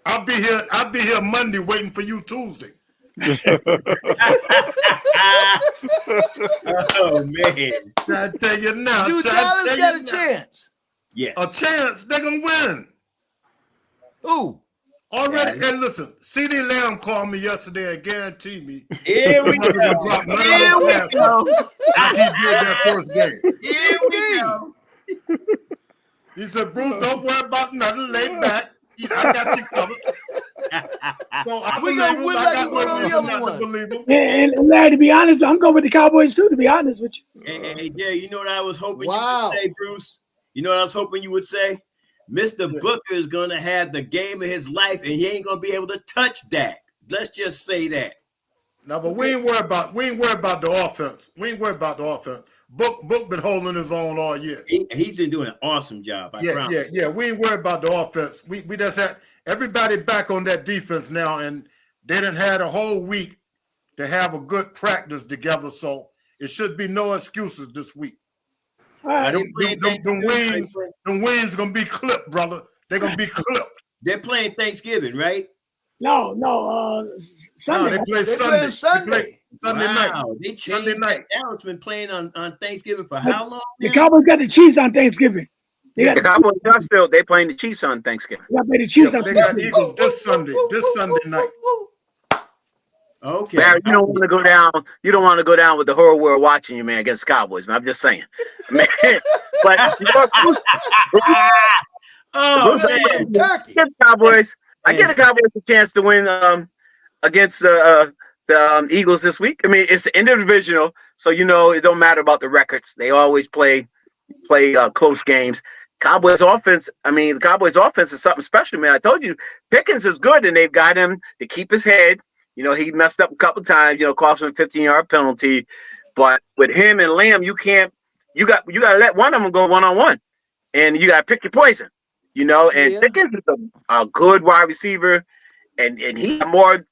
I'll be here Monday waiting for you Tuesday. Oh man. I tell you now. Do Dallas got a chance? Yes. A chance, they're gonna win. Who? Already, and listen, CD Lamb called me yesterday and guaranteed me Here we go. drop none of the passes like he did that first game. Here we go. He said, Bruce, don't worry about nothing. Lay back. I got you covered. So I We gonna win like we won on the other one. believe him. And Larry, to be honest, I'm going with the Cowboys too. To be honest with you. Hey, Jay, you know what I was hoping you Wow. would say, Bruce? You know what I was hoping you would say? Mr. Booker is going to have the game of his life, and he ain't going to be able to touch Dak. Let's just say that. No, but we ain't worried about the offense. We ain't worried about the offense. Book been holding his own all year. He's been doing an awesome job. I promise. Yeah. We ain't worried about the offense. We just had everybody back on that defense now, and they done had a whole week to have a good practice together. So it should be no excuses this week. All right. Them wings gonna be clipped, brother. They're gonna be clipped. They're playing Thanksgiving, right? No, Sunday. No, they play They Sunday. play Sunday. Sunday night. They changed. Sunday night. Dallas been playing on Thanksgiving for how long? The now? Cowboys got the Chiefs on Thanksgiving. They got The Cowboys are still they playing the Chiefs on Thanksgiving. the Chiefs on They got Thanksgiving. Eagles this Sunday night. Okay. Barry, you don't want to go down. You don't want to go down with the whole world watching you, man, against the Cowboys. Man, I'm just saying, man. But you know, Oh, man. Turkey. give the Cowboys. I give the Cowboys a chance to win against the Eagles this week. I mean, it's the end of the divisional, so you know it don't matter about the records. They always play close games. Cowboys offense. I mean, the Cowboys offense is something special, man. I told you, Pickens is good, and they've got him to keep his head. You know, he messed up a couple times. You know, cost him a 15-yard penalty. But with him and Lamb, you can't. You got to let one of them go one-on-one, and you got to pick your poison. You know, and Pickens is a good wide receiver, and he had more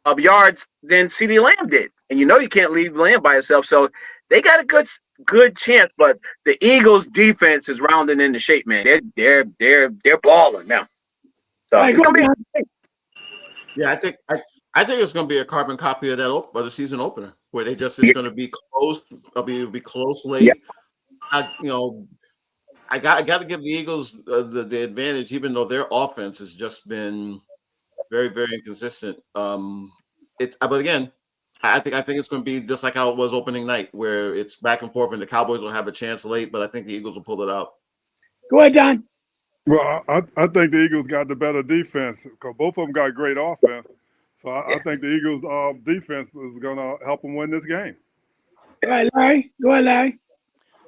of yards than CeeDee Lamb did. And you know you can't leave Lamb by himself. So they got a good chance. But the Eagles' defense is rounding into shape, man. They're balling now. So it's gonna be. Yeah, I think it's going to be a carbon copy of of the season opener, where it's going to be close. It'll be close late. Yeah. I got to give the Eagles the advantage, even though their offense has just been very, very inconsistent. But again, I think it's going to be just like how it was opening night, where it's back and forth, and the Cowboys will have a chance late, but I think the Eagles will pull it out. Go ahead, Don. Well, I think the Eagles got the better defense because both of them got great offense. So I think the Eagles' defense is going to help them win this game. All right, Larry. Go ahead, Larry.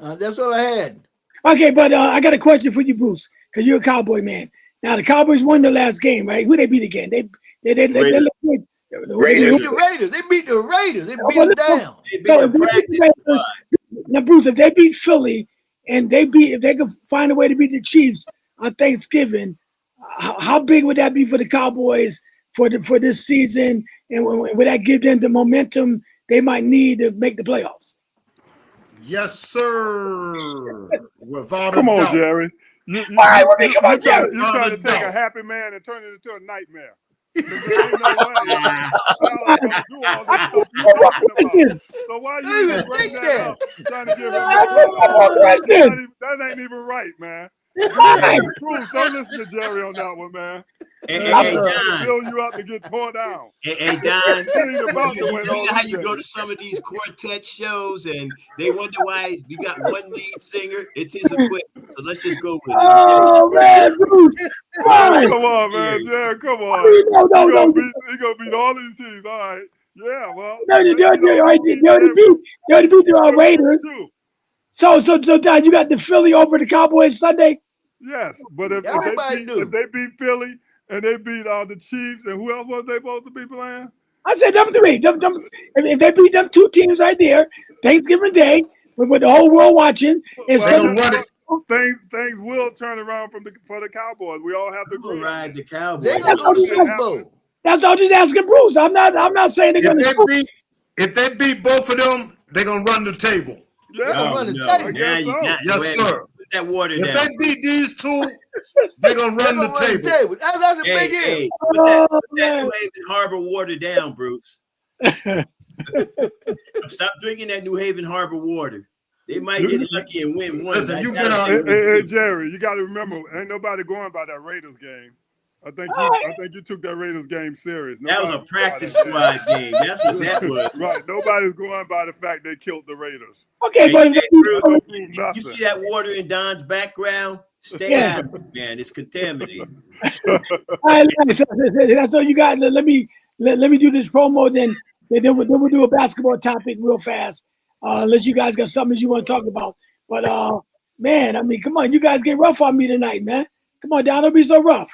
That's all I had. Okay, but I got a question for you, Bruce, because you're a Cowboy man. Now the Cowboys won the last game, right? Who they beat again? They Raiders. look good. They beat the Raiders. They beat the Raiders. They beat them down. They beat So a practice squad. now, Bruce, if they beat Philly and if they could find a way to beat the Chiefs on Thanksgiving, how big would that be for the Cowboys for this season? And would that give them the momentum they might need to make the playoffs? Yes, sir. Without Come a on, doubt. Jerry. All right, well, come on, Jerry. You're trying to Without a take a doubt. happy man and turn it into a nightmare. There ain't no way Dallas gonna do all this stuff you're talking about. So why you even bring that up? Trying to give him that ain't even right, man. Bruce, don't listen to Jerry on that one, man. Hey, Don. Build you up to get torn down. Hey, Don. He ain't about to win You all know how these you go to games. some of these quartet shows and they wonder why you got one lead singer? It's his equipment. So let's just go with it. Oh man, Bruce! Right. Come on, man, Jerry. Come on. No. He gonna beat all these teams. All right. Yeah. Well. They already beat the Raiders. So, Don, you got the Philly over the Cowboys Sunday? Yes, but if Everybody do. they beat Philly and they beat the Chiefs and who else was they supposed to be playing? I said them three. If they beat them two teams right there, Thanksgiving Day, with the whole world watching, it's Well, run it. things will turn around for the Cowboys. We all have to agree. Ride the They Cowboys. gonna go to the Super Bowl. that's all. Just asking Bruce. I'm not saying they're gonna. If they beat both of them, they're gonna run the table. Yeah, gonna run the no. table. I Now guess you so. got Yes, sir. Put that water If down. they beat these two, they're gonna run the table. That's a big Hey, deal. put that Oh, New Haven Harbor water down, Bruce. Stop drinking that New Haven Harbor water. They might get lucky and win one. Listen, you That's been how on- they Hey, Jerry, you got to remember, ain't nobody going by that Raiders game. I think you took that Raiders game serious. That was a Nobody practice by that squad game. That's what that was. Right, nobody's going by the fact they killed the Raiders. Okay, Hey, but hey, Bruce, Don't prove you nothing. see that water in Don's background? Stay Yeah. out of it, man. It's contaminated. all right, that's all you got. Let me do this promo. Then we'll do a basketball topic real fast. Unless you guys got something you want to talk about. But man, I mean, come on, you guys get rough on me tonight, man. Come on, Don, don't be so rough.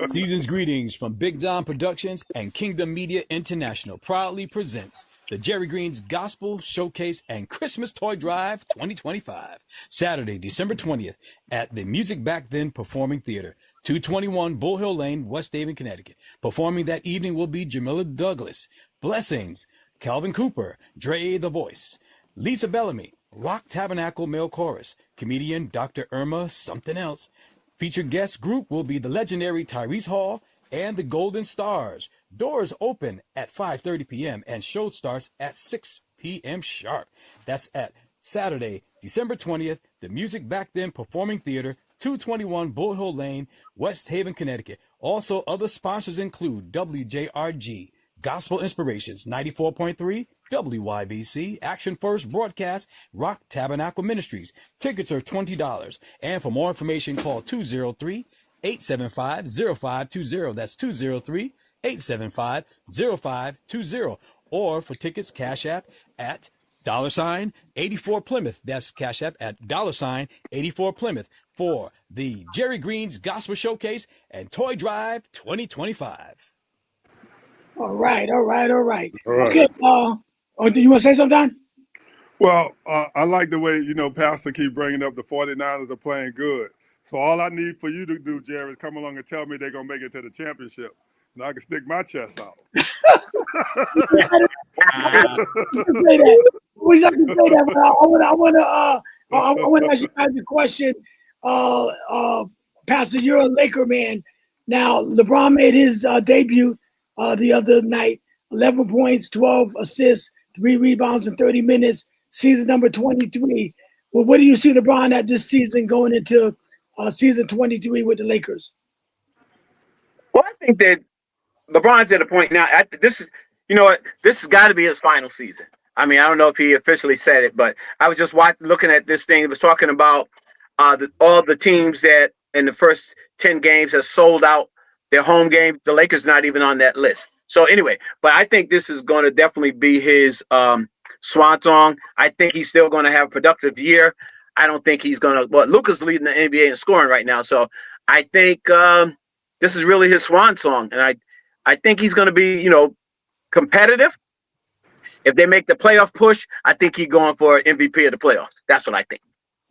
Season's greetings from Big Don Productions and Kingdom Media International proudly presents the Jerry Green's Gospel Showcase and Christmas Toy Drive 2025, Saturday, December 20th at the Music Back Then Performing Theater, 221 Bull Hill Lane, West Haven, Connecticut. Performing that evening will be Jamila Douglas, Blessings, Calvin Cooper, Dre the Voice, Lisa Bellamy, Rock Tabernacle Male Chorus, comedian Dr. Irma Something Else. Featured guest group will be the legendary Tyrese Hall and the Golden Stars. Doors open at 5:30 p.m. and show starts at 6 p.m. sharp. That's at Saturday, December 20th, the Music Back Then Performing Theater, 221 Bull Hill Lane, West Haven, Connecticut. Also, other sponsors include WJRG, Gospel Inspirations, 94.3, WYBC, Action First Broadcast, Rock Tabernacle Ministries. Tickets are $20. And for more information, call 203-875-0520. That's 203-875-0520. Or for tickets, Cash App at $84 Plymouth. That's Cash App at $84 Plymouth for the Jerry Green's Gospel Showcase and Toy Drive 2025. All right. Okay. Right. Do you want to say something, Don? Well, I like the way, Pastor keep bringing up the 49ers are playing good. So all I need for you to do, Jerry, is come along and tell me they're going to make it to the championship. And I can stick my chest out. I wish I could say that, but I want to ask you guys a question. Pastor, you're a Laker man. Now, LeBron made his debut the other night. 11 points, 12 assists, 3 rebounds in 30 minutes, season number 23. Well, what do you see LeBron at this season going into season 23 with the Lakers? Well, I think that LeBron's at a point now. This has got to be his final season. I mean, I don't know if he officially said it, but I was just looking at this thing. It was talking about all the teams that in the first 10 games has sold out their home game. The Lakers not even on that list. So anyway, but I think this is going to definitely be his swan song. I think he's still going to have a productive year. I don't think he's going to. Well, Luka's leading the NBA in scoring right now, so I think this is really his swan song, and I think he's going to be, competitive. If they make the playoff push, I think he's going for MVP of the playoffs. That's what I think.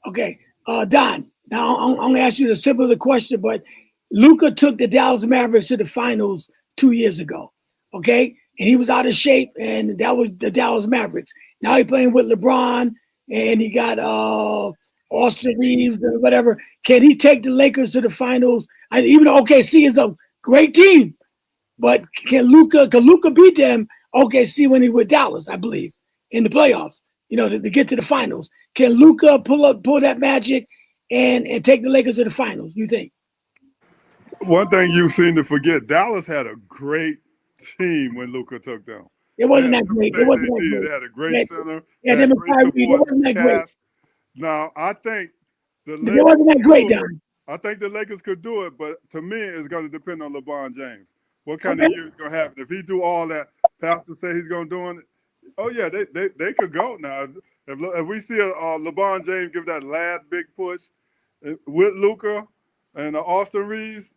Okay, Don. Now I'm going to ask you the simpler question, but Luka took the Dallas Mavericks to the finals 2 years ago. Okay, and he was out of shape, and that was the Dallas Mavericks. Now he's playing with LeBron, and he got Austin Reeves and whatever. Can he take the Lakers to the finals? Even though OKC is a great team, but can Luka beat them? OKC when he with Dallas, I believe, in the playoffs. To get to the finals. Can Luka pull that magic and take the Lakers to the finals? You think? One thing you seem to forget: Dallas had a great team when Luka took them. It wasn't that great. It wasn't that great. They had a great center. Yeah, they wasn't that great. Now, I think the Lakers. It wasn't that great, Don. I think the Lakers could do it, but to me, it's going to depend on LeBron James. What kind of year is going to happen? If he do all that Pastor say he's going to do, oh yeah, they could go now. If we see LeBron James give that last big push with Luka and Austin Reeves.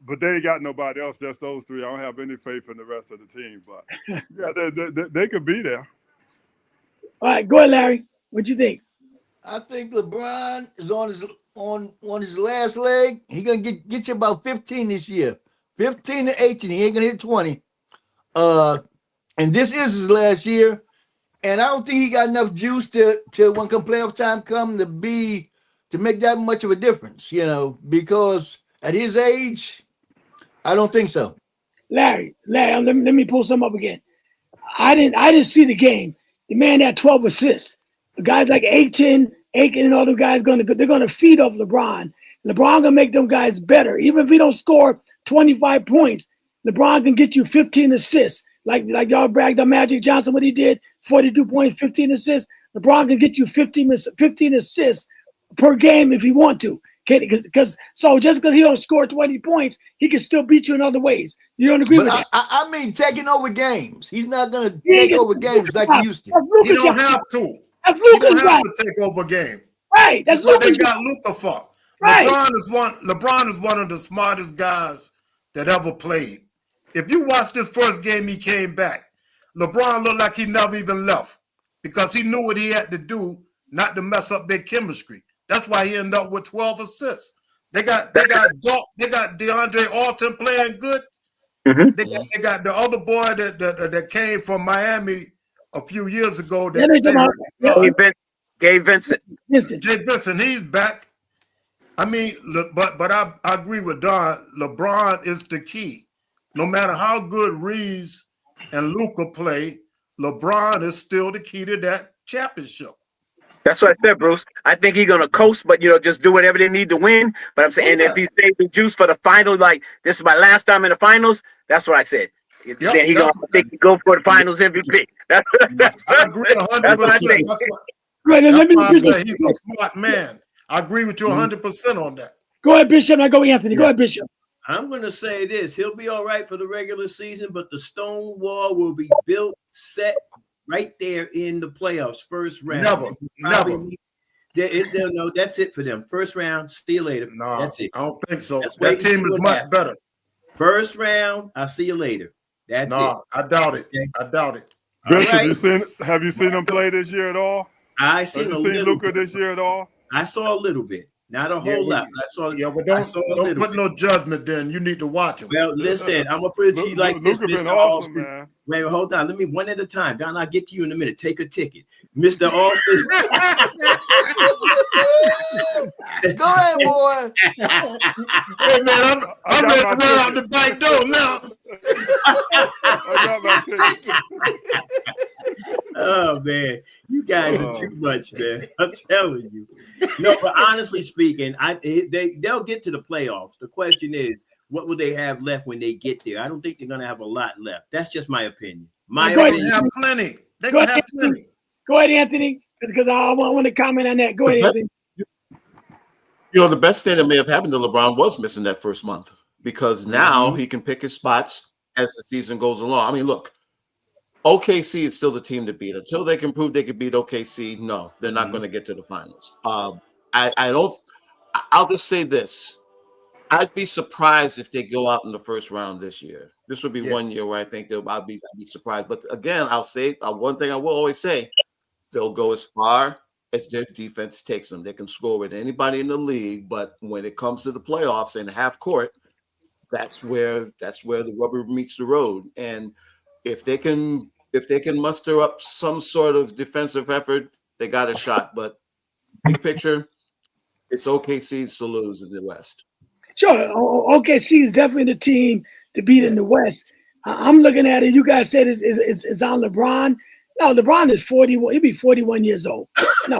But they ain't got nobody else, just those three. I don't have any faith in the rest of the team. But yeah, they could be there. All right, go ahead, Larry. What you think? I think LeBron is on his last leg. He gonna get you about 15 this year, 15 to 18. He ain't gonna hit 20. And this is his last year, and I don't think he got enough juice to when playoff time come to make that much of a difference. Because at his age. I don't think so. Larry, let me pull some up again. I didn't see the game. The man had 12 assists. The guys like Aiton and all the guys they're gonna feed off LeBron. LeBron gonna make them guys better. Even if he don't score 25 points, LeBron can get you 15 assists. Like y'all bragged on Magic Johnson, what he did, 42 points, 15 assists. LeBron can get you 15 assists per game if he want to. So just because he don't score 20 points, he can still beat you in other ways. You don't agree with that? I mean, taking over games. He's not going to take over games like he used to. He don't have to. That's Luka's job. He don't have to take over game. Right. That's what they got Luka for. Right. LeBron is one of the smartest guys that ever played. If you watch this first game he came back, LeBron looked like he never even left because he knew what he had to do not to mess up their chemistry. That's why he ended up with 12 assists. They got DeAndre Alton playing good. Mm-hmm. They got the other boy that came from Miami a few years ago. Gabe Vincent. Jay Vincent, he's back. I mean, but I agree with Don. LeBron is the key. No matter how good Reeves and Luka play, LeBron is still the key to that championship. That's what I said, Bruce. I think he's gonna coast, but just do whatever they need to win. But I'm saying, if he saves the juice for the final, like this is my last time in the finals, that's what I said. Then he's gonna go for the finals MVP. That's I agree 100%. That's what I think. That's why I say he's a smart man. I agree with you 100% on that. Go ahead, Bishop. I go Anthony. Go ahead, Bishop. I'm going to say this. He'll be all right for the regular season, but the stone wall will be built, set right there in the playoffs, first round. Never. No, that's it for them. First round, see you later. No, that's it. I don't think so. That team is much better. First round, I'll see you later. That's it. I doubt it. Okay. I doubt it. Bishop, have you seen him play this year at all? I seen Luka this year at all? I saw a little bit. Not a whole lot. But don't put no judgment then. You need to watch him. Well, listen, I'm going to put it to you like this, Luka Mr. been awesome, man. Wait, hold on. Let me one at a time. Don, I'll get to you in a minute. Take a ticket. Mr. Austin. Go ahead, boy. Hey, man, I'm ready to run out the back door now. I got my ticket. Oh, man. You guys are too much, man. I'm telling you. No, but honestly speaking, they'll get to the playoffs. The question is, what will they have left when they get there? I don't think they're going to have a lot left. That's just my opinion. They're going to have plenty. They're going to have plenty. Go ahead, Anthony, because I want to comment on that. Go ahead, Anthony. You know, the best thing that may have happened to LeBron was missing that first month, because now he can pick his spots as the season goes along. I mean, look, OKC is still the team to beat. Until they can prove they can beat OKC, no, they're not going to get to the finals. I don't. I'll just say this. I'd be surprised if they go out in the first round this year. This would be 1 year where I think I'd be surprised. But again, I'll say one thing I will always say: they'll go as far as their defense takes them. They can score with anybody in the league, but when it comes to the playoffs and half court, that's where the rubber meets the road. And if they can muster up some sort of defensive effort, they got a shot. But big picture, it's OKC's to lose in the West. Sure, OKC is definitely the team to beat in the West. I'm looking at it. You guys said it's on LeBron. No, LeBron is 41. He'll be 41 years old. No.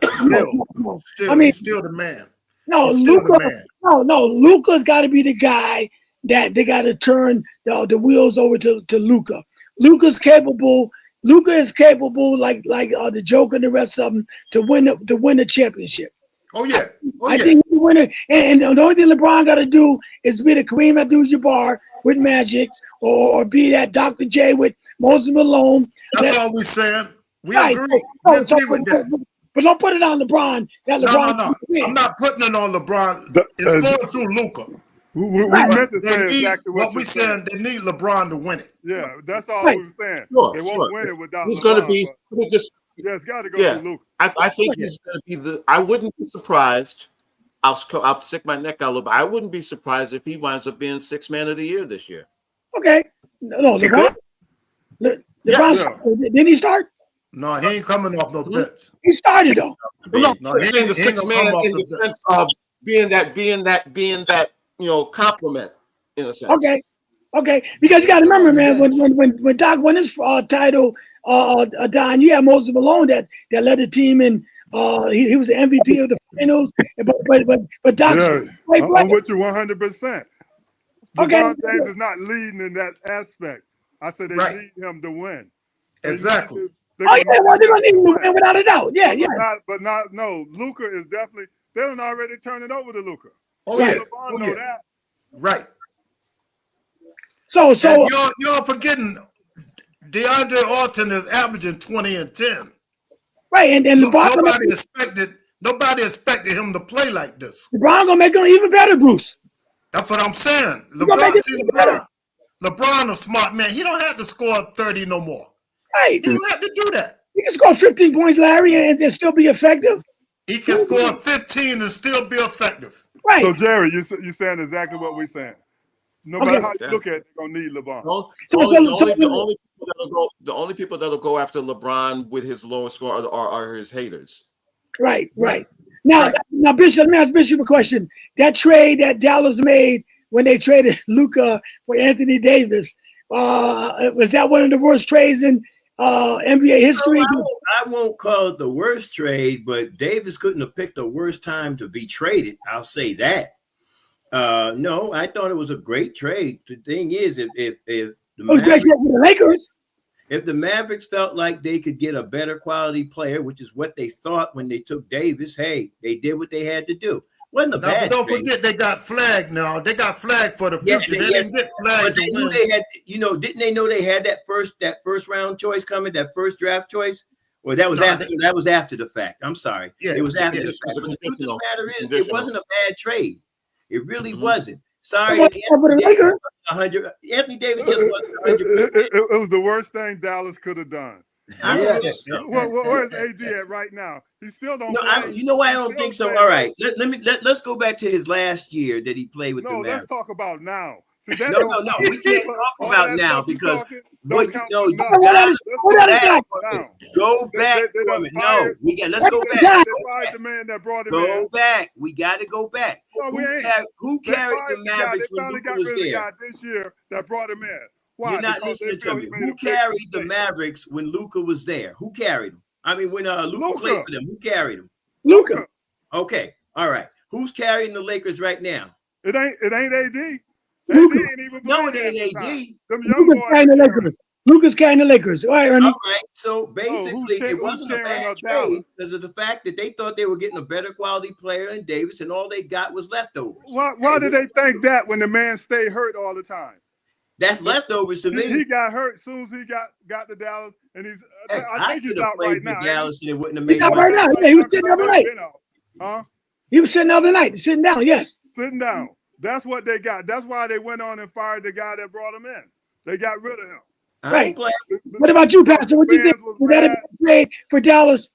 Still, I mean, he's still the man. No, Luka. No, Luka's got to be the guy that they got to turn the wheels over to Luka. Luka's capable. Luka is capable, like the Joker and the rest of them, to win the championship. Oh yeah. I think he's the winner. And the only thing LeBron got to do is be the Kareem Abdul-Jabbar with Magic, or be that Dr. J with Moses Malone. That's all we're saying. We agree. We agree with that. But don't put it on LeBron. That LeBron. No. I'm not putting it on LeBron. It's going through Luka. We meant to say exactly what we're saying. They need LeBron to win it. Yeah, that's all we were saying. Sure, they won't win it without He's LeBron. going to be it's got to go through Luka. I think he's going to be I wouldn't be surprised. I'll stick my neck out a little bit. I wouldn't be surprised if he winds up being Sixth Man of the Year this year. Okay. No, LeBron. Didn't he start? No, he ain't coming off no bets. He started though. No, he's saying the Sixth Man in the sense of being that compliment in a sense. Okay. Because you got to remember, man, when Doc won his title, Don, you had Moses Malone that led the team, and he was the MVP of the finals. But Doc, I'm with you 100%. Okay. LeBron James is not leading in that aspect. I said they need him to win. Exactly. They're going to need him to win without a doubt. Yeah. No. Luka is definitely. They done already turned it over to Luka. Oh yeah. LeBron know that. Right. So you're forgetting DeAndre Ayton is averaging 20 and 10. Right, and LeBron nobody expected him to play like this. LeBron gonna make him even better, Bruce. That's what I'm saying. LeBron a smart man. He don't have to score 30 no more. Right. He don't have to do that. He can score 15 points, Larry, and still be effective. He can score 15 and still be effective. Right. So Jerry, you saying exactly what we're saying. No matter how you look at it, they're gonna need LeBron. The only people that'll go after LeBron with his lowest score are his haters. Right. Now, Bishop, let me ask Bishop a question. That trade that Dallas made when they traded Luka for Anthony Davis, was that one of the worst trades in NBA history? I won't call it the worst trade, but Davis couldn't have picked a worse time to be traded. I'll say that. No, I thought it was a great trade. The thing is, if the Lakers, if the Mavericks felt like they could get a better quality player, which is what they thought when they took Davis, hey, they did what they had to do. Wasn't a bad. Don't forget they got flagged now. They got flagged for the future. They didn't get flagged. But they knew they had, didn't they know they had that first round choice coming, that first draft choice? Well, that was after the fact. I'm sorry. Yeah, it was after the fact. But the truth of the matter is, it wasn't a bad trade. It really wasn't. Sorry, Anthony Davis just wasn't 100%. It was the worst thing Dallas could have done. Where's AD at right now? He still don't. No, you know why I don't think so. All right, let's go back to his last year that he played with the Mavericks. Let's talk about now. See, no, we can't talk about now because go back. Let's go back. The man that brought him go back. We got to go back. Who carried the Mavericks when Luka was there? This year that brought him in. Why? You're not listening to me. Who carried the Mavericks when Luka was there? Who carried him? I mean, when Luka played for them, who carried him? Luka. Okay, all right. Who's carrying the Lakers right now? It ain't AD. Luka. AD ain't even no, it ain't AD. Them young boys. Luka's carrying the Lakers. All right, Ernie. All right. So basically, it wasn't a carrying bad up Dallas? trade because of the fact that they thought they were getting a better quality player in Davis, and all they got was leftovers. Why did they think that when the man stayed hurt all the time? That's leftovers to me. He got hurt as soon as he got to Dallas, and he's. Heck, I think he's out right now. Dallas, and it wouldn't have He's made out right now. Yeah, he was sitting the other night. Huh? He was sitting the other night, sitting down. Yes. Sitting down. That's what they got. That's why they went on and fired the guy that brought him in. They got rid of him. Right. What about you, Pastor? What do you think? Was that a trade for Dallas?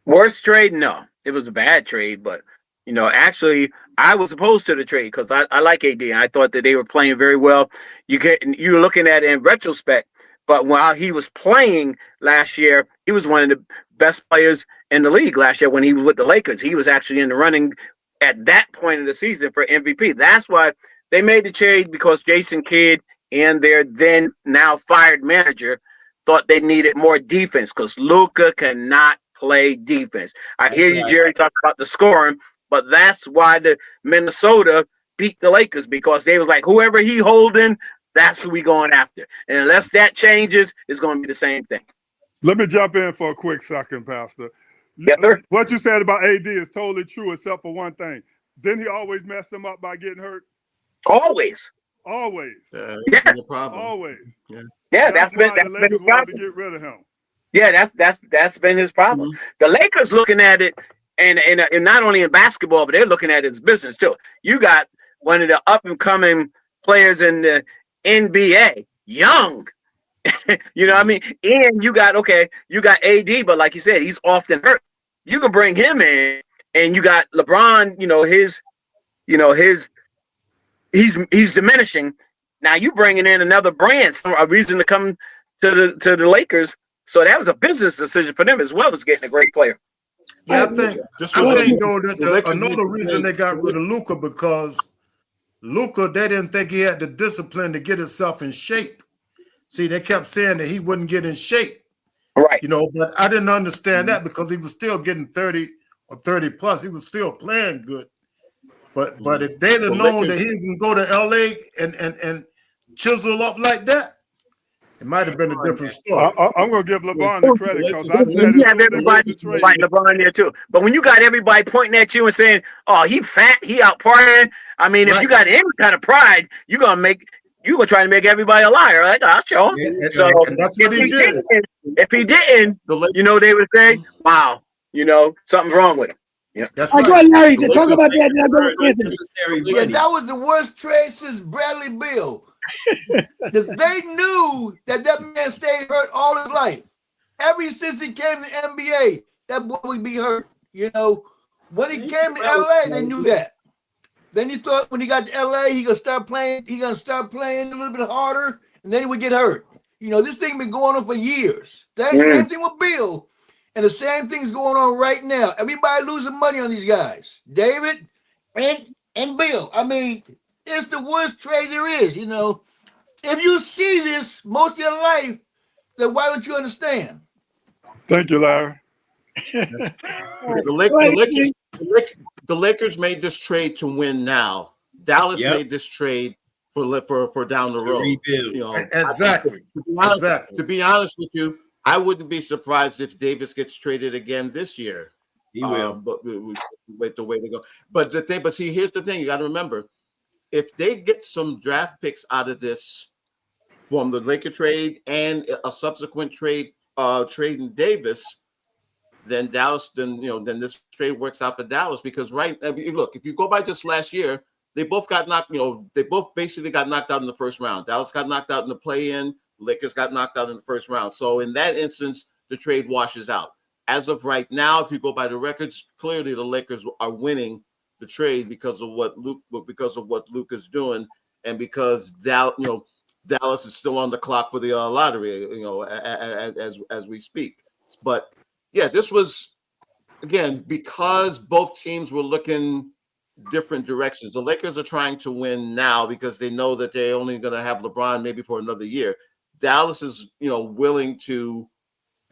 Worst trade? No, it was a bad trade, but actually, I was opposed to the trade because I like AD. And I thought that they were playing very well. You're looking at it in retrospect, but while he was playing last year, he was one of the best players in the league last year when he was with the Lakers. He was actually in the running at that point of the season for MVP. That's why they made the trade, because Jason Kidd and their then now fired manager thought they needed more defense because Luka cannot play defense. I hear you, Jerry, talk about the scoring, but that's why the Minnesota beat the Lakers, because they was like, whoever he holding, that's who we going after. And unless that changes, it's going to be the same thing. Let me jump in for a quick second, Pastor. Yes, sir. What you said about AD is totally true, except for one thing. Didn't he always mess them up by getting hurt? Always. Always. Yeah. No problem. Always. Yeah, that's been why the Lakers wanted to get rid of him. Yeah, that's been his problem. Mm-hmm. The Lakers looking at it, and not only in basketball, but they're looking at it as business too. You got one of the up and coming players in the NBA, young. You know what I mean? And you got AD, but like you said, he's often hurt. You can bring him in, and you got LeBron. He's diminishing. Now you bringing in another brand, a reason to come to the Lakers. So that was a business decision for them as well as getting a great player. Yeah, I think though that another reason they got rid of Luka, because Luka, they didn't think he had the discipline to get himself in shape. See, they kept saying that he wouldn't get in shape. Right. But I didn't understand that because he was still getting 30 or 30 plus. He was still playing good. But if they'd have known that he was going to go to LA and chisel up like that, it might have been a different story. I'm going to give LeBron the credit because I said you have everybody like LeBron there too. But when you got everybody pointing at you and saying, "Oh, he fat, he out partying," I mean, if you got any kind of pride, you're gonna try to make everybody a liar. Like, I'll show him. Yeah, so and that's what he did. If he didn't, they would say, "Wow, something's wrong with him." Yeah, that's right. Go ahead, Larry. Talk about that. Then I go with Anthony. Yeah, that was the worst trade since Bradley Beal. Because they knew that man stayed hurt all his life. Ever since he came to the NBA, that boy would be hurt. When he came to LA, they knew that. Then you thought when he got to LA, he gonna start playing a little bit harder, and then he would get hurt. This thing been going on for years. Same thing with Bill, and the same thing's going on right now. Everybody losing money on these guys, David and Bill. I mean, it's the worst trade there is. If you see this most of your life, then why don't you understand? Thank you, Larry. The Lakers made this trade to win now. Dallas made this trade for down the road. Exactly. To be honest with you, I wouldn't be surprised if Davis gets traded again this year. He will. But wait, the way to go. But see, here's the thing: you got to remember, if they get some draft picks out of this from the Laker trade and a subsequent trade in Davis, then Dallas, then this trade works out for Dallas, because look, if you go by just last year, they both got knocked. They both basically got knocked out in the first round. Dallas got knocked out in the play-in. Lakers got knocked out in the first round. So in that instance, the trade washes out. As of right now, if you go by the records, clearly the Lakers are winning the trade because of what Luke is doing, and because Dallas is still on the clock for the lottery, as we speak. But yeah, this was, again, because both teams were looking different directions. The Lakers are trying to win now because they know that they're only going to have LeBron maybe for another year. Dallas is, willing to,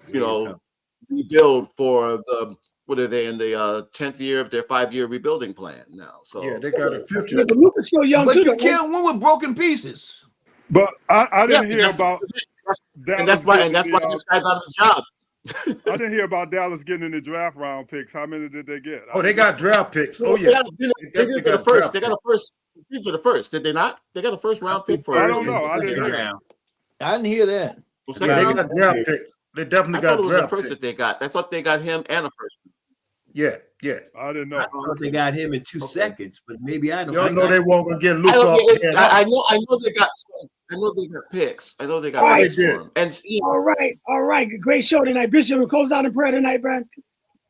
rebuild for the, what are they in the 10th year of their 5-year rebuilding plan now? So yeah, they got a future. Yeah, but Luka's still young But too. you can't win with broken pieces. But I didn't Yeah, hear about and Dallas that's why getting this guy's out of his job. I didn't hear about Dallas getting in the draft round picks. How many did they get? Oh, they got draft picks. Oh, They yeah. did the first. They got a first. They did the first. Did they not? They got a first round pick for. I don't know. I didn't hear. I didn't hear that. Yeah, they got draft picks. They definitely I got thought it was the draft first picks. that they got. I thought they got him and a first. Yeah, yeah. I didn't know. I thought they got him in 2 seconds, but maybe I don't. Y'all know they won't gonna get I, Luke don't- off. I know. I know they got. I know they got picks. I know they got All right. picks for him. And All right. Great show tonight. Bishop, we close out in prayer tonight, Brad.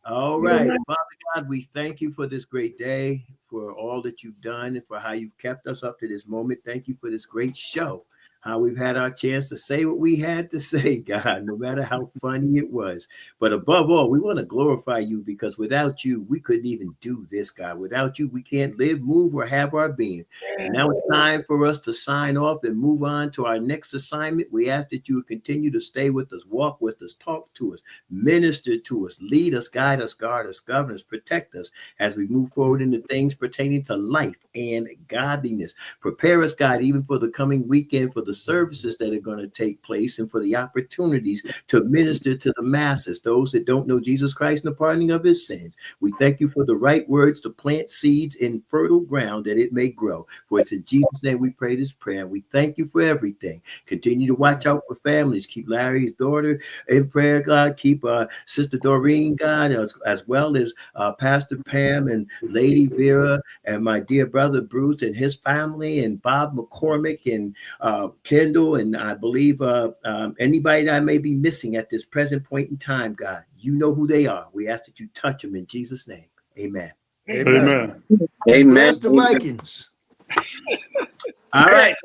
All right. Father God, we thank you for this great day, for all that you've done, and for how you've kept us up to this moment. Thank you for this great show, how we've had our chance to say what we had to say, God, no matter how funny it was. But above all, we want to glorify you, because without you, we couldn't even do this, God. Without you, we can't live, move, or have our being. And now it's time for us to sign off and move on to our next assignment. We ask that you would continue to stay with us, walk with us, talk to us, minister to us, lead us, guide us, guard us, govern us, protect us as we move forward into things pertaining to life and godliness. Prepare us, God, even for the coming weekend, for the services that are going to take place, and for the opportunities to minister to the masses, those that don't know Jesus Christ and the pardoning of his sins. We thank you for the right words to plant seeds in fertile ground that it may grow. For it's in Jesus' name we pray this prayer. We thank you for everything. Continue to watch out for families. Keep Larry's daughter in prayer, God. Keep Sister Doreen, God, as well as Pastor Pam and Lady Vera, and my dear brother Bruce and his family, and Bob McCormick, and Kendall, and I believe anybody that I may be missing at this present point in time, God. You know who they are. We ask that you touch them in Jesus' name. Amen. Amen. Bless the Vikings. All right.